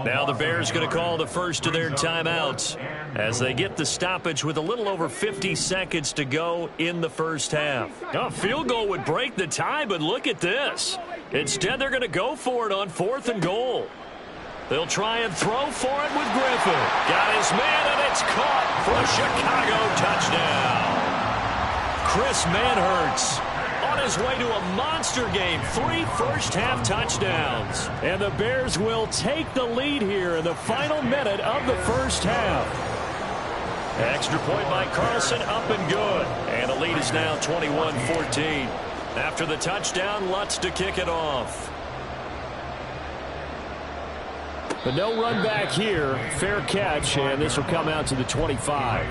Now the Bears going to call the first of their timeouts as they get the stoppage with a little over 50 seconds to go in the first half. A field goal would break the tie, but look at this. Instead, they're going to go for it on 4th and goal. They'll try and throw for it with Griffin. Got his man, and it's caught for a Chicago touchdown. Chris Manhertz on his way to a monster game. 3 first-half touchdowns. And the Bears will take the lead here in the final minute of the first half. Extra point by Carlson, up and good. And the lead is now 21-14. After the touchdown, Lutz to kick it off. But no run back here. Fair catch, and this will come out to the 25.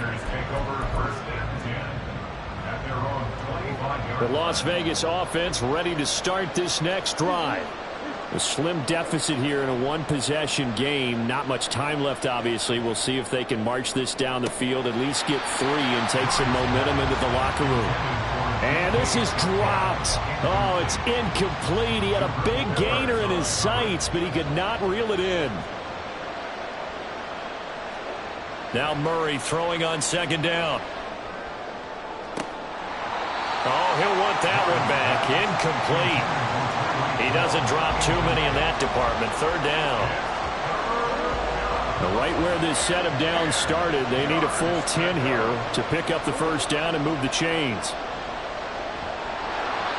The Las Vegas offense ready to start this next drive. A slim deficit here in a one-possession game. Not much time left, obviously. We'll see if they can march this down the field, at least get 3 and take some momentum into the locker room. And this is dropped. Oh, it's incomplete. He had a big gainer in his sights, but he could not reel it in. Now Murray throwing on second down. Oh, he'll want that one back. Incomplete. He doesn't drop too many in that department. 3rd down. Right where this set of downs started, they need a full 10 here to pick up the first down and move the chains.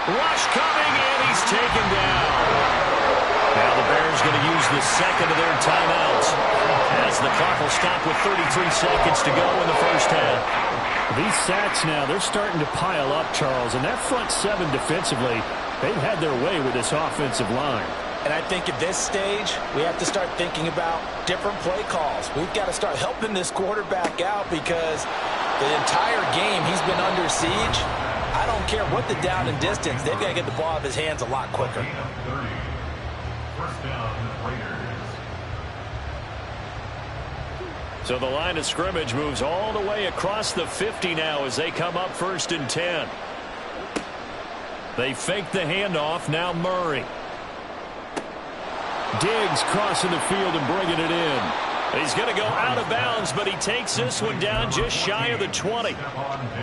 Rush coming, and he's taken down. Now the Bears going to use the second of their timeouts as the clock will stop with 33 seconds to go in the first half. These sacks now, they're starting to pile up, Charles, and that front 7 defensively, they've had their way with this offensive line. And I think at this stage, we have to start thinking about different play calls. We've got to start helping this quarterback out because the entire game he's been under siege. I don't care what the down and distance. They've got to get the ball out of his hands a lot quicker. First down, Raiders. So the line of scrimmage moves all the way across the 50 now as they come up 1st and 10. They fake the handoff. Now Murray. Diggs crossing the field and bringing it in. He's going to go out of bounds, but he takes this one down just shy of the 20.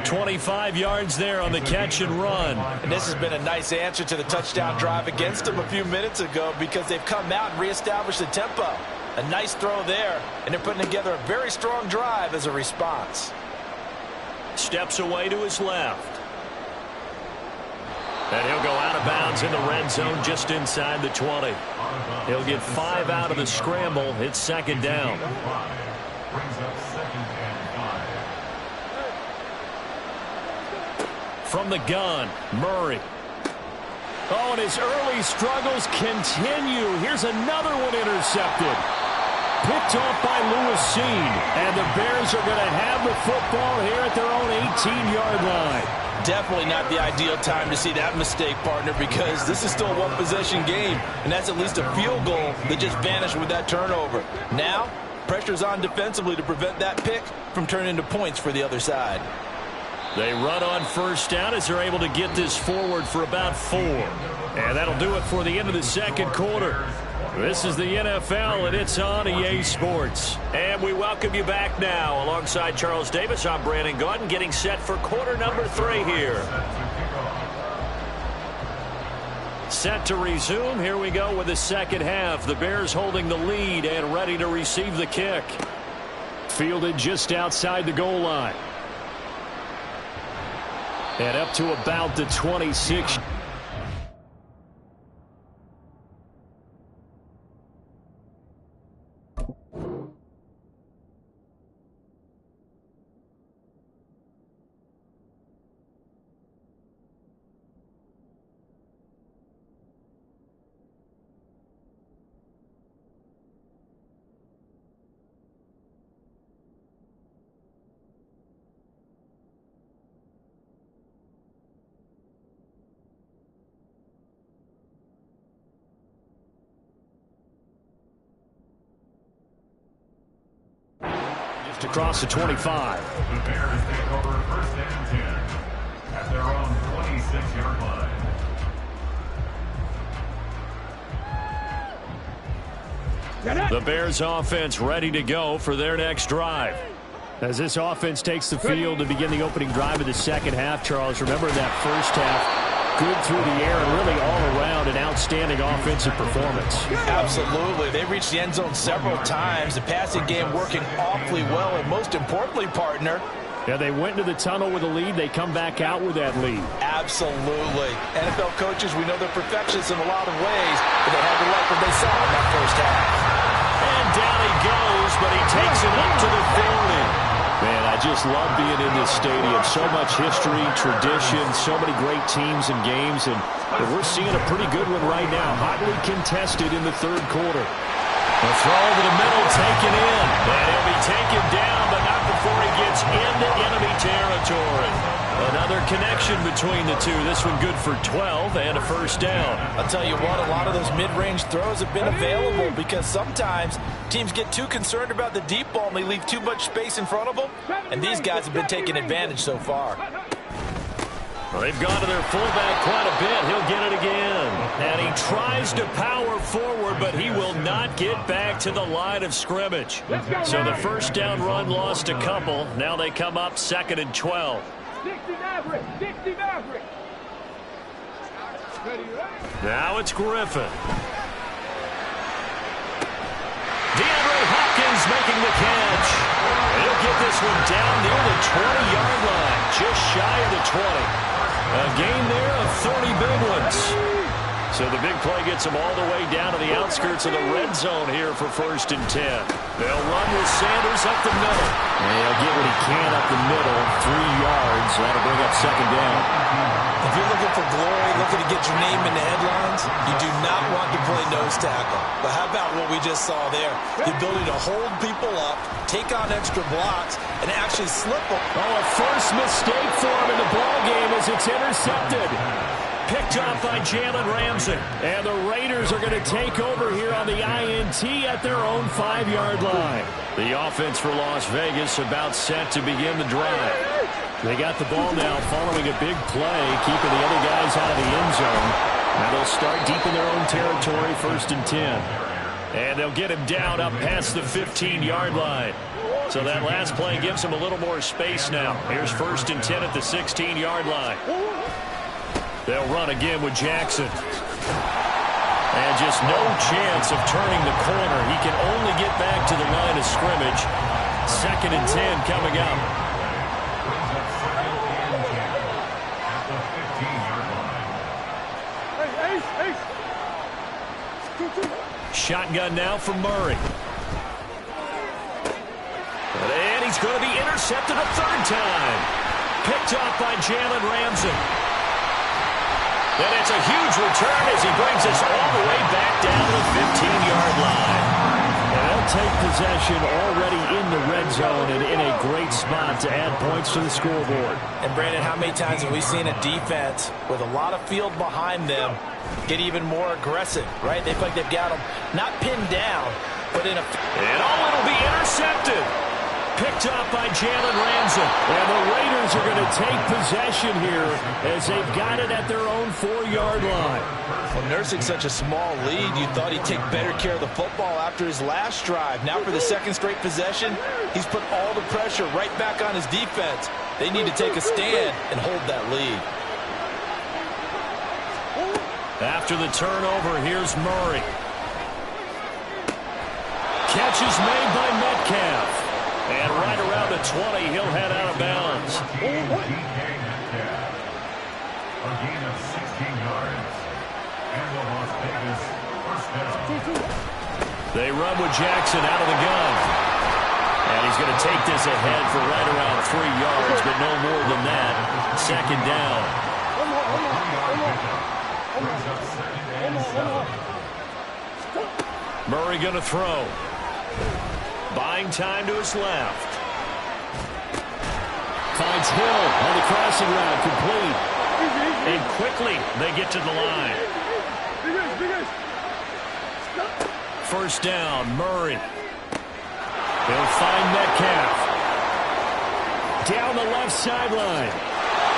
25 yards there on the catch and run. And this has been a nice answer to the touchdown drive against them a few minutes ago because they've come out and reestablished the tempo. A nice throw there, and they're putting together a very strong drive as a response. Steps away to his left. And he'll go out of bounds in the red zone just inside the 20. He'll get 5 out of the scramble. It's 2nd down. From the gun, Murray. Oh, and his early struggles continue. Here's another one intercepted. Picked off by Lewis Seen. And the Bears are going to have the football here at their own 18-yard line. Definitely not the ideal time to see that mistake, partner, because this is still a one-possession game, and that's at least a field goal that just vanished with that turnover. Now, pressure's on defensively to prevent that pick from turning into points for the other side. They run on first down as they're able to get this forward for about 4. And that'll do it for the end of the second quarter. This is the NFL, and it's on EA Sports. And we welcome you back now. Alongside Charles Davis, I'm Brandon Gaudin, getting set for quarter number 3 here. Set to resume. Here we go with the second half. The Bears holding the lead and ready to receive the kick. Fielded just outside the goal line. And up to about the 26. Across the 25. The Bears take over 1st and 10 at their own 26-yard line. The Bears offense ready to go for their next drive. As this offense takes the field to begin the opening drive of the second half, Charles, remember that first half, good through the air and really all around an outstanding offensive performance. Absolutely. They reached the end zone several times. The passing game working awfully well, and most importantly, partner, yeah, they went into the tunnel with a lead. They come back out with that lead. Absolutely. NFL coaches, we know they're perfectionists in a lot of ways, but they had to like what they saw in that first half. And down he goes, but he takes it up to the 40. Man, I just love being in this stadium. So much history, tradition, so many great teams and games, and we're seeing a pretty good one right now. Hotly contested in the third quarter. The throw to the middle, taken in. And he'll be taken down, but not before he gets into enemy territory. Another connection between the two. This one good for 12 and a first down. I'll tell you what, a lot of those mid-range throws have been available because sometimes teams get too concerned about the deep ball and they leave too much space in front of them. And these guys have been taking advantage so far. Well, they've gone to their fullback quite a bit. He'll get it again. And he tries to power forward, but he will not get back to the line of scrimmage. So the first down run lost a couple. Now they come up 2nd and 12. 60 Maverick! 60 Maverick! Now it's Griffin. DeAndre Hopkins making the catch. He'll get this one down near the 20-yard line, just shy of the 20. A gain there of 30 big ones. So the big play gets them all the way down to the outskirts of the red zone here for 1st and 10. They'll run with Sanders up the middle. And he'll get what he can up the middle, 3 yards. That'll bring up 2nd down. If you're looking for glory, looking to get your name in the headlines, you do not want to play nose tackle. But how about what we just saw there? The ability to hold people up, take on extra blocks, and actually slip them. Oh, a first mistake for him in the ballgame as it's intercepted. Picked off by Jalen Ramsey. And the Raiders are going to take over here on the INT at their own 5-yard line. The offense for Las Vegas about set to begin the drive. They got the ball now following a big play, keeping the other guys out of the end zone. Now they'll start deep in their own territory, 1st and 10. And they'll get him down up past the 15-yard line. So that last play gives them a little more space now. Here's 1st and 10 at the 16-yard line. They'll run again with Jackson. And just no chance of turning the corner. He can only get back to the line of scrimmage. 2nd and 10 coming up. Shotgun now for Murray. And he's going to be intercepted a 3rd time. Picked off by Jalen Ramsey. And it's a huge return as he brings us all the way back down to the 15-yard line. And they'll take possession already in the red zone and in a great spot to add points to the scoreboard. And, Brandon, how many times have we seen a defense with a lot of field behind them get even more aggressive, right? They feel like they've got them not pinned down, but in a... And it'll be intercepted. Picked up by Jalen Ramsey. And the Raiders are going to take possession here as they've got it at their own 4-yard line. Well, nursing such a small lead, you thought he'd take better care of the football after his last drive. Now for the 2nd straight possession, he's put all the pressure right back on his defense. They need to take a stand and hold that lead. After the turnover, here's Murray. Catch is made by Metcalf. And right around the 20, he'll head out of bounds. A gain of 16 yards. And the Las Vegas first down. They run with Jackson out of the gun. And he's going to take this ahead for right around 3 yards, but no more than that. Second down. Murray going to throw. Buying time to his left. Finds Hill on the crossing route, complete. And quickly they get to the line. First down, Murray. He'll find Metcalf. Down the left sideline.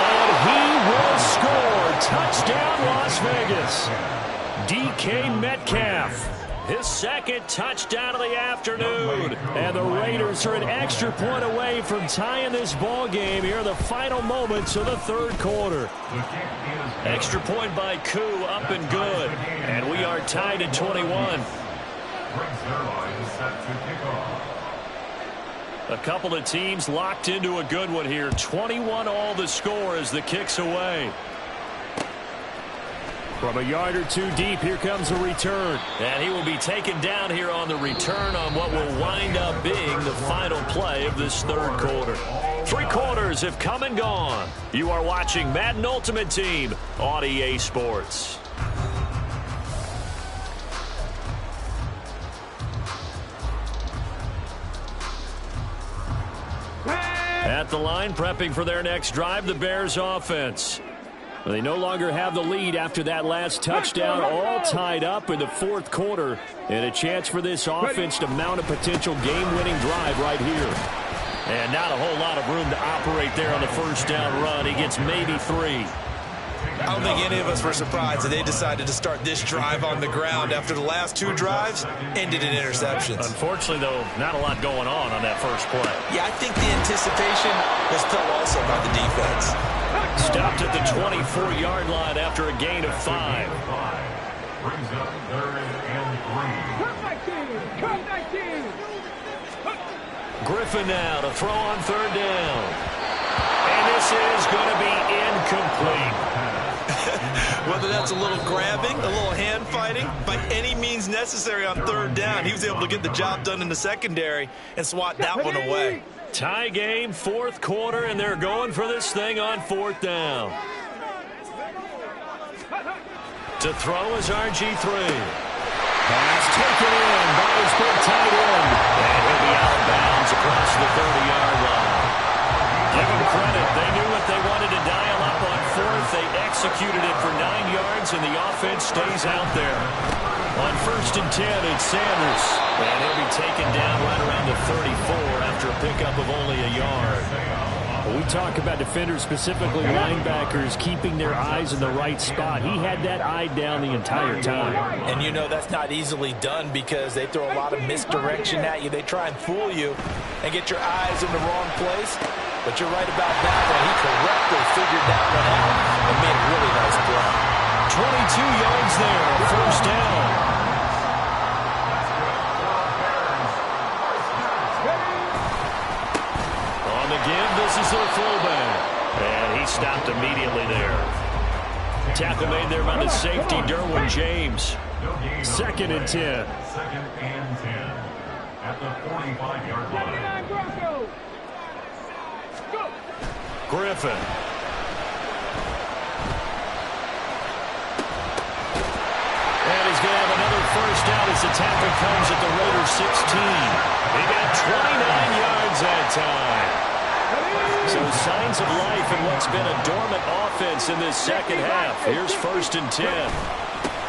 And he will score. Touchdown, Las Vegas. DK Metcalf. His second touchdown of the afternoon. And the Raiders are an extra point away from tying this ball game here in the final moments of the third quarter. Extra point by Koo, up and good. And we are tied at 21. A couple of teams locked into a good one here. 21 all the score as the kick's away. From a yard or two deep, here comes a return. And he will be taken down here on the return on what will wind up being the final play of this third quarter. 3 quarters have come and gone. You are watching Madden Ultimate Team on EA Sports. At the line, prepping for their next drive, the Bears offense. They no longer have the lead after that last touchdown, all tied up in the fourth quarter, and a chance for this offense to mount a potential game-winning drive right here. And not a whole lot of room to operate there on the first down run. He gets maybe 3. I don't think any of us were surprised that they decided to start this drive on the ground after the last 2 drives ended in interceptions. Unfortunately, though, not a lot going on that first play. Yeah, I think the anticipation was felt also by the defense. Stopped at the 24-yard line after a gain of 5. Brings up 3rd and 3. Come back in. Griffin now to throw on 3rd down. And this is going to be incomplete. Whether that's a little grabbing, a little hand fighting, by any means necessary on 3rd down, he was able to get the job done in the secondary and swat that one away. Tie game, 4th quarter, and they're going for this thing on 4th down. To throw is RG3. Pass taken in by his big tight end. And he'll be out of bounds across the 30-yard line. Give them credit. They knew what they wanted to dial up on 4th. They executed it for 9 yards, and the offense stays out there. On 1st and 10, it's Sanders. And he'll be taken down right around the 34 after a pickup of only a yard. Well, we talk about defenders, specifically linebackers, keeping their eyes in the right spot. He had that eye down the entire time. And you know that's not easily done because they throw a lot of misdirection at you. They try and fool you and get your eyes in the wrong place. But you're right about that one. He correctly figured that one out and made a really nice play. 22 yards there, 1st down. On the give, this is their fullback. And he stopped immediately there. Tackle made there by the safety, Derwin James. 2nd and 10. 2nd and 10. At the 45-yard line. Griffin. And he's going to have another 1st down as the tackle comes at the Raiders 16. He got 29 yards that time. So signs of life in what's been a dormant offense in this second half. Here's 1st and 10.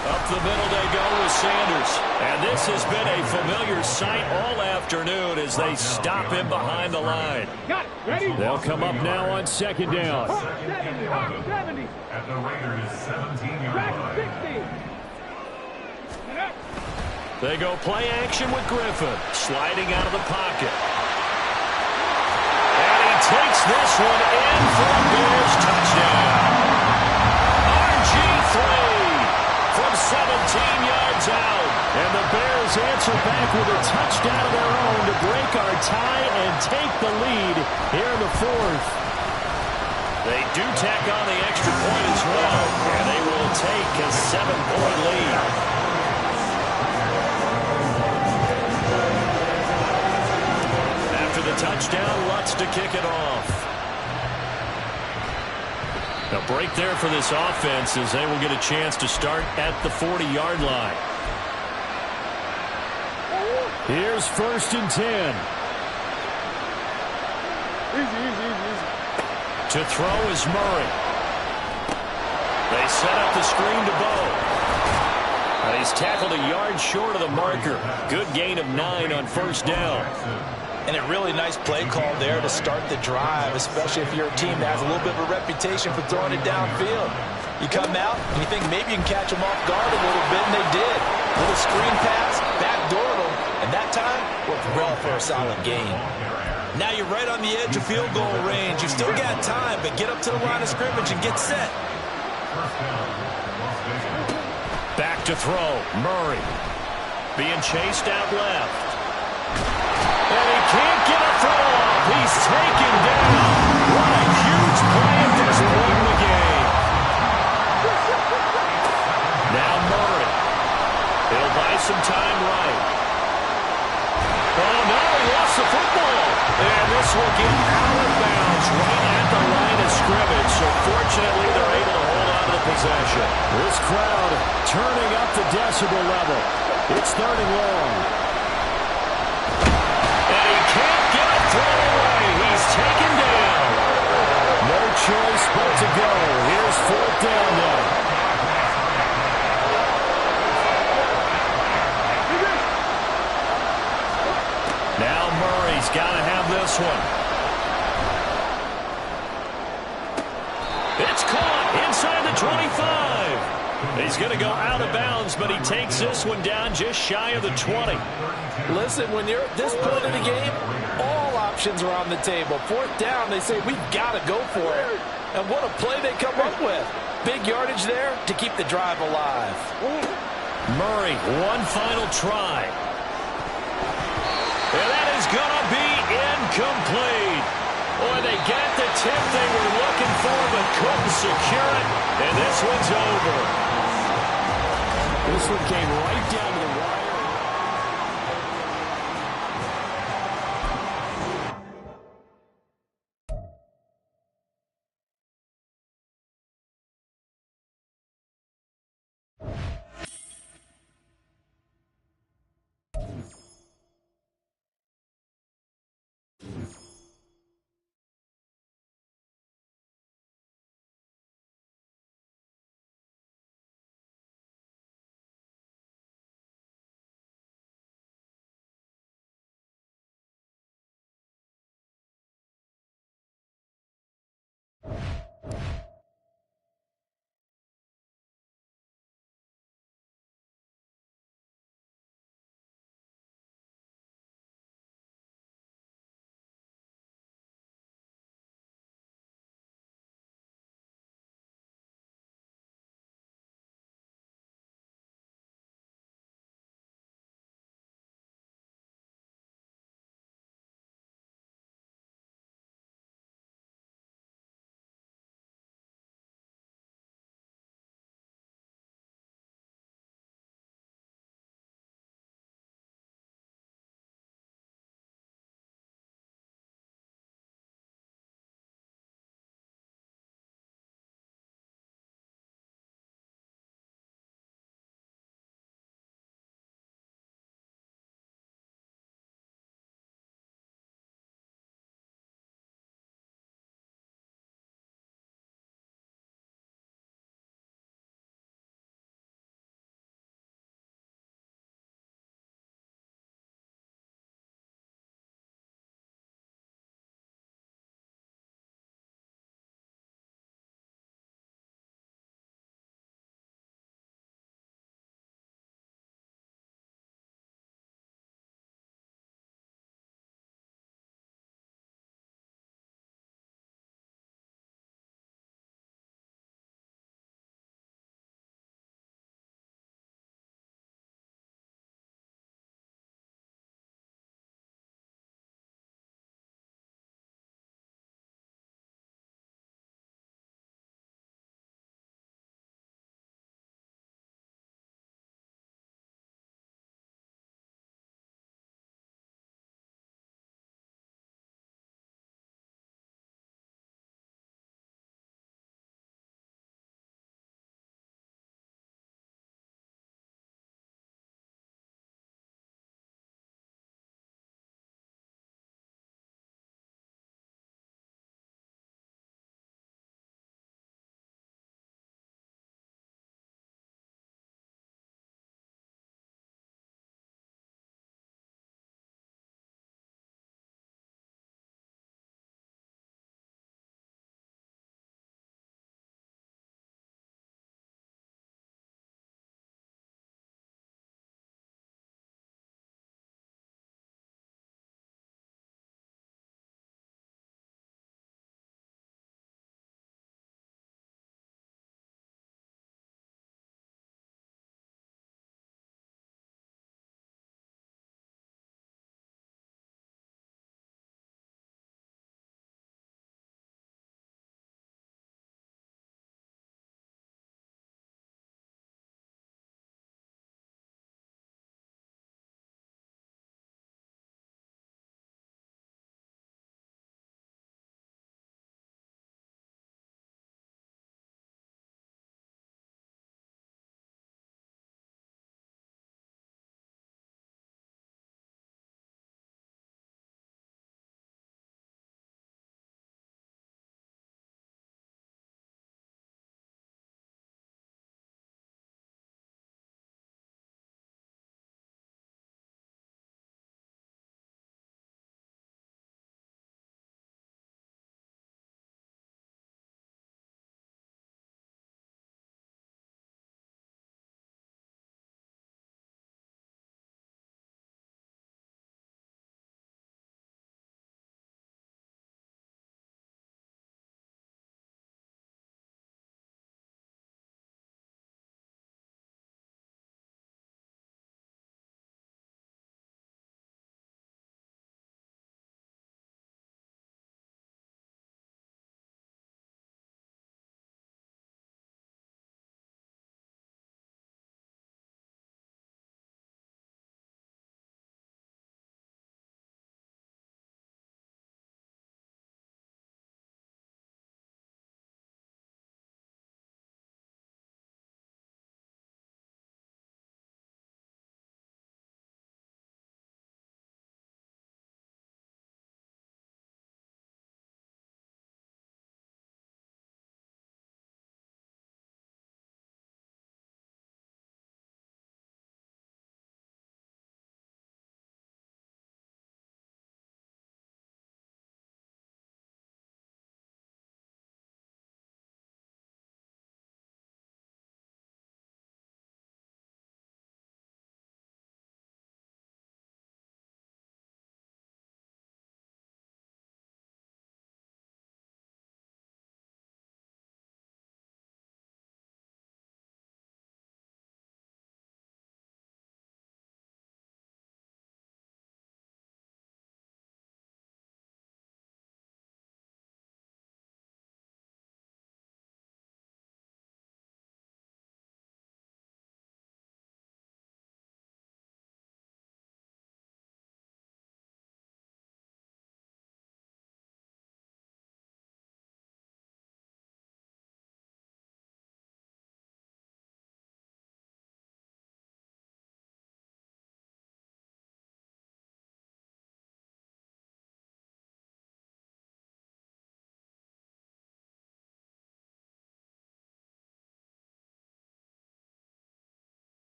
Up the middle they go with Sanders. And this has been a familiar sight all afternoon as they stop him behind the line. They'll come up now on 2nd down. 70. At the Raiders 17-yard line. They go play action with Griffin. Sliding out of the pocket. And he takes this one in for a Bears touchdown. RG3 from 17 yards out. And the Bears answer back with a touchdown of their own to break our tie and take the lead here in the 4th. They do tack on the extra point as well. 7-point lead. After the touchdown, Lutz to kick it off. A break there for this offense as they will get a chance to start at the 40-yard line. Here's 1st and 10. To throw is Murray. They set up the screen to Bo. And he's tackled a yard short of the marker. Good gain of 9 on 1st down. And a really nice play call there to start the drive, especially if you're a team that has a little bit of a reputation for throwing it downfield. You come out and you think maybe you can catch them off guard a little bit, and they did. Little screen pass, backdoored them, and that time worked well for a solid gain. Now you're right on the edge of field goal range. You've still got time, but get up to the line of scrimmage and get set. Back to throw, Murray. Being chased out left. And he can't get a throw off. He's taken down. What a huge play at this point in the game. Now Murray. He'll buy some time right. Oh, no, he lost the football. And this will get out of bounds right at the line of scrimmage. So fortunately, they're able to hold on to the possession. This crowd turning up the decibel level. It's 3rd and long. Can't get a throw away. He's taken down. No choice but to go. Here's 4th down now. Now Murray's got to have this one. It's caught inside the 25. He's going to go out of bounds, but he takes this one down just shy of the 20. Listen, when you're at this point in the game, all options are on the table. 4th down, they say, we've got to go for it. And what a play they come up with. Big yardage there to keep the drive alive. Murray, one final try. And that is going to be incomplete. Boy, they got the tip they were looking for, but couldn't secure it. And this one's over. This one came right down to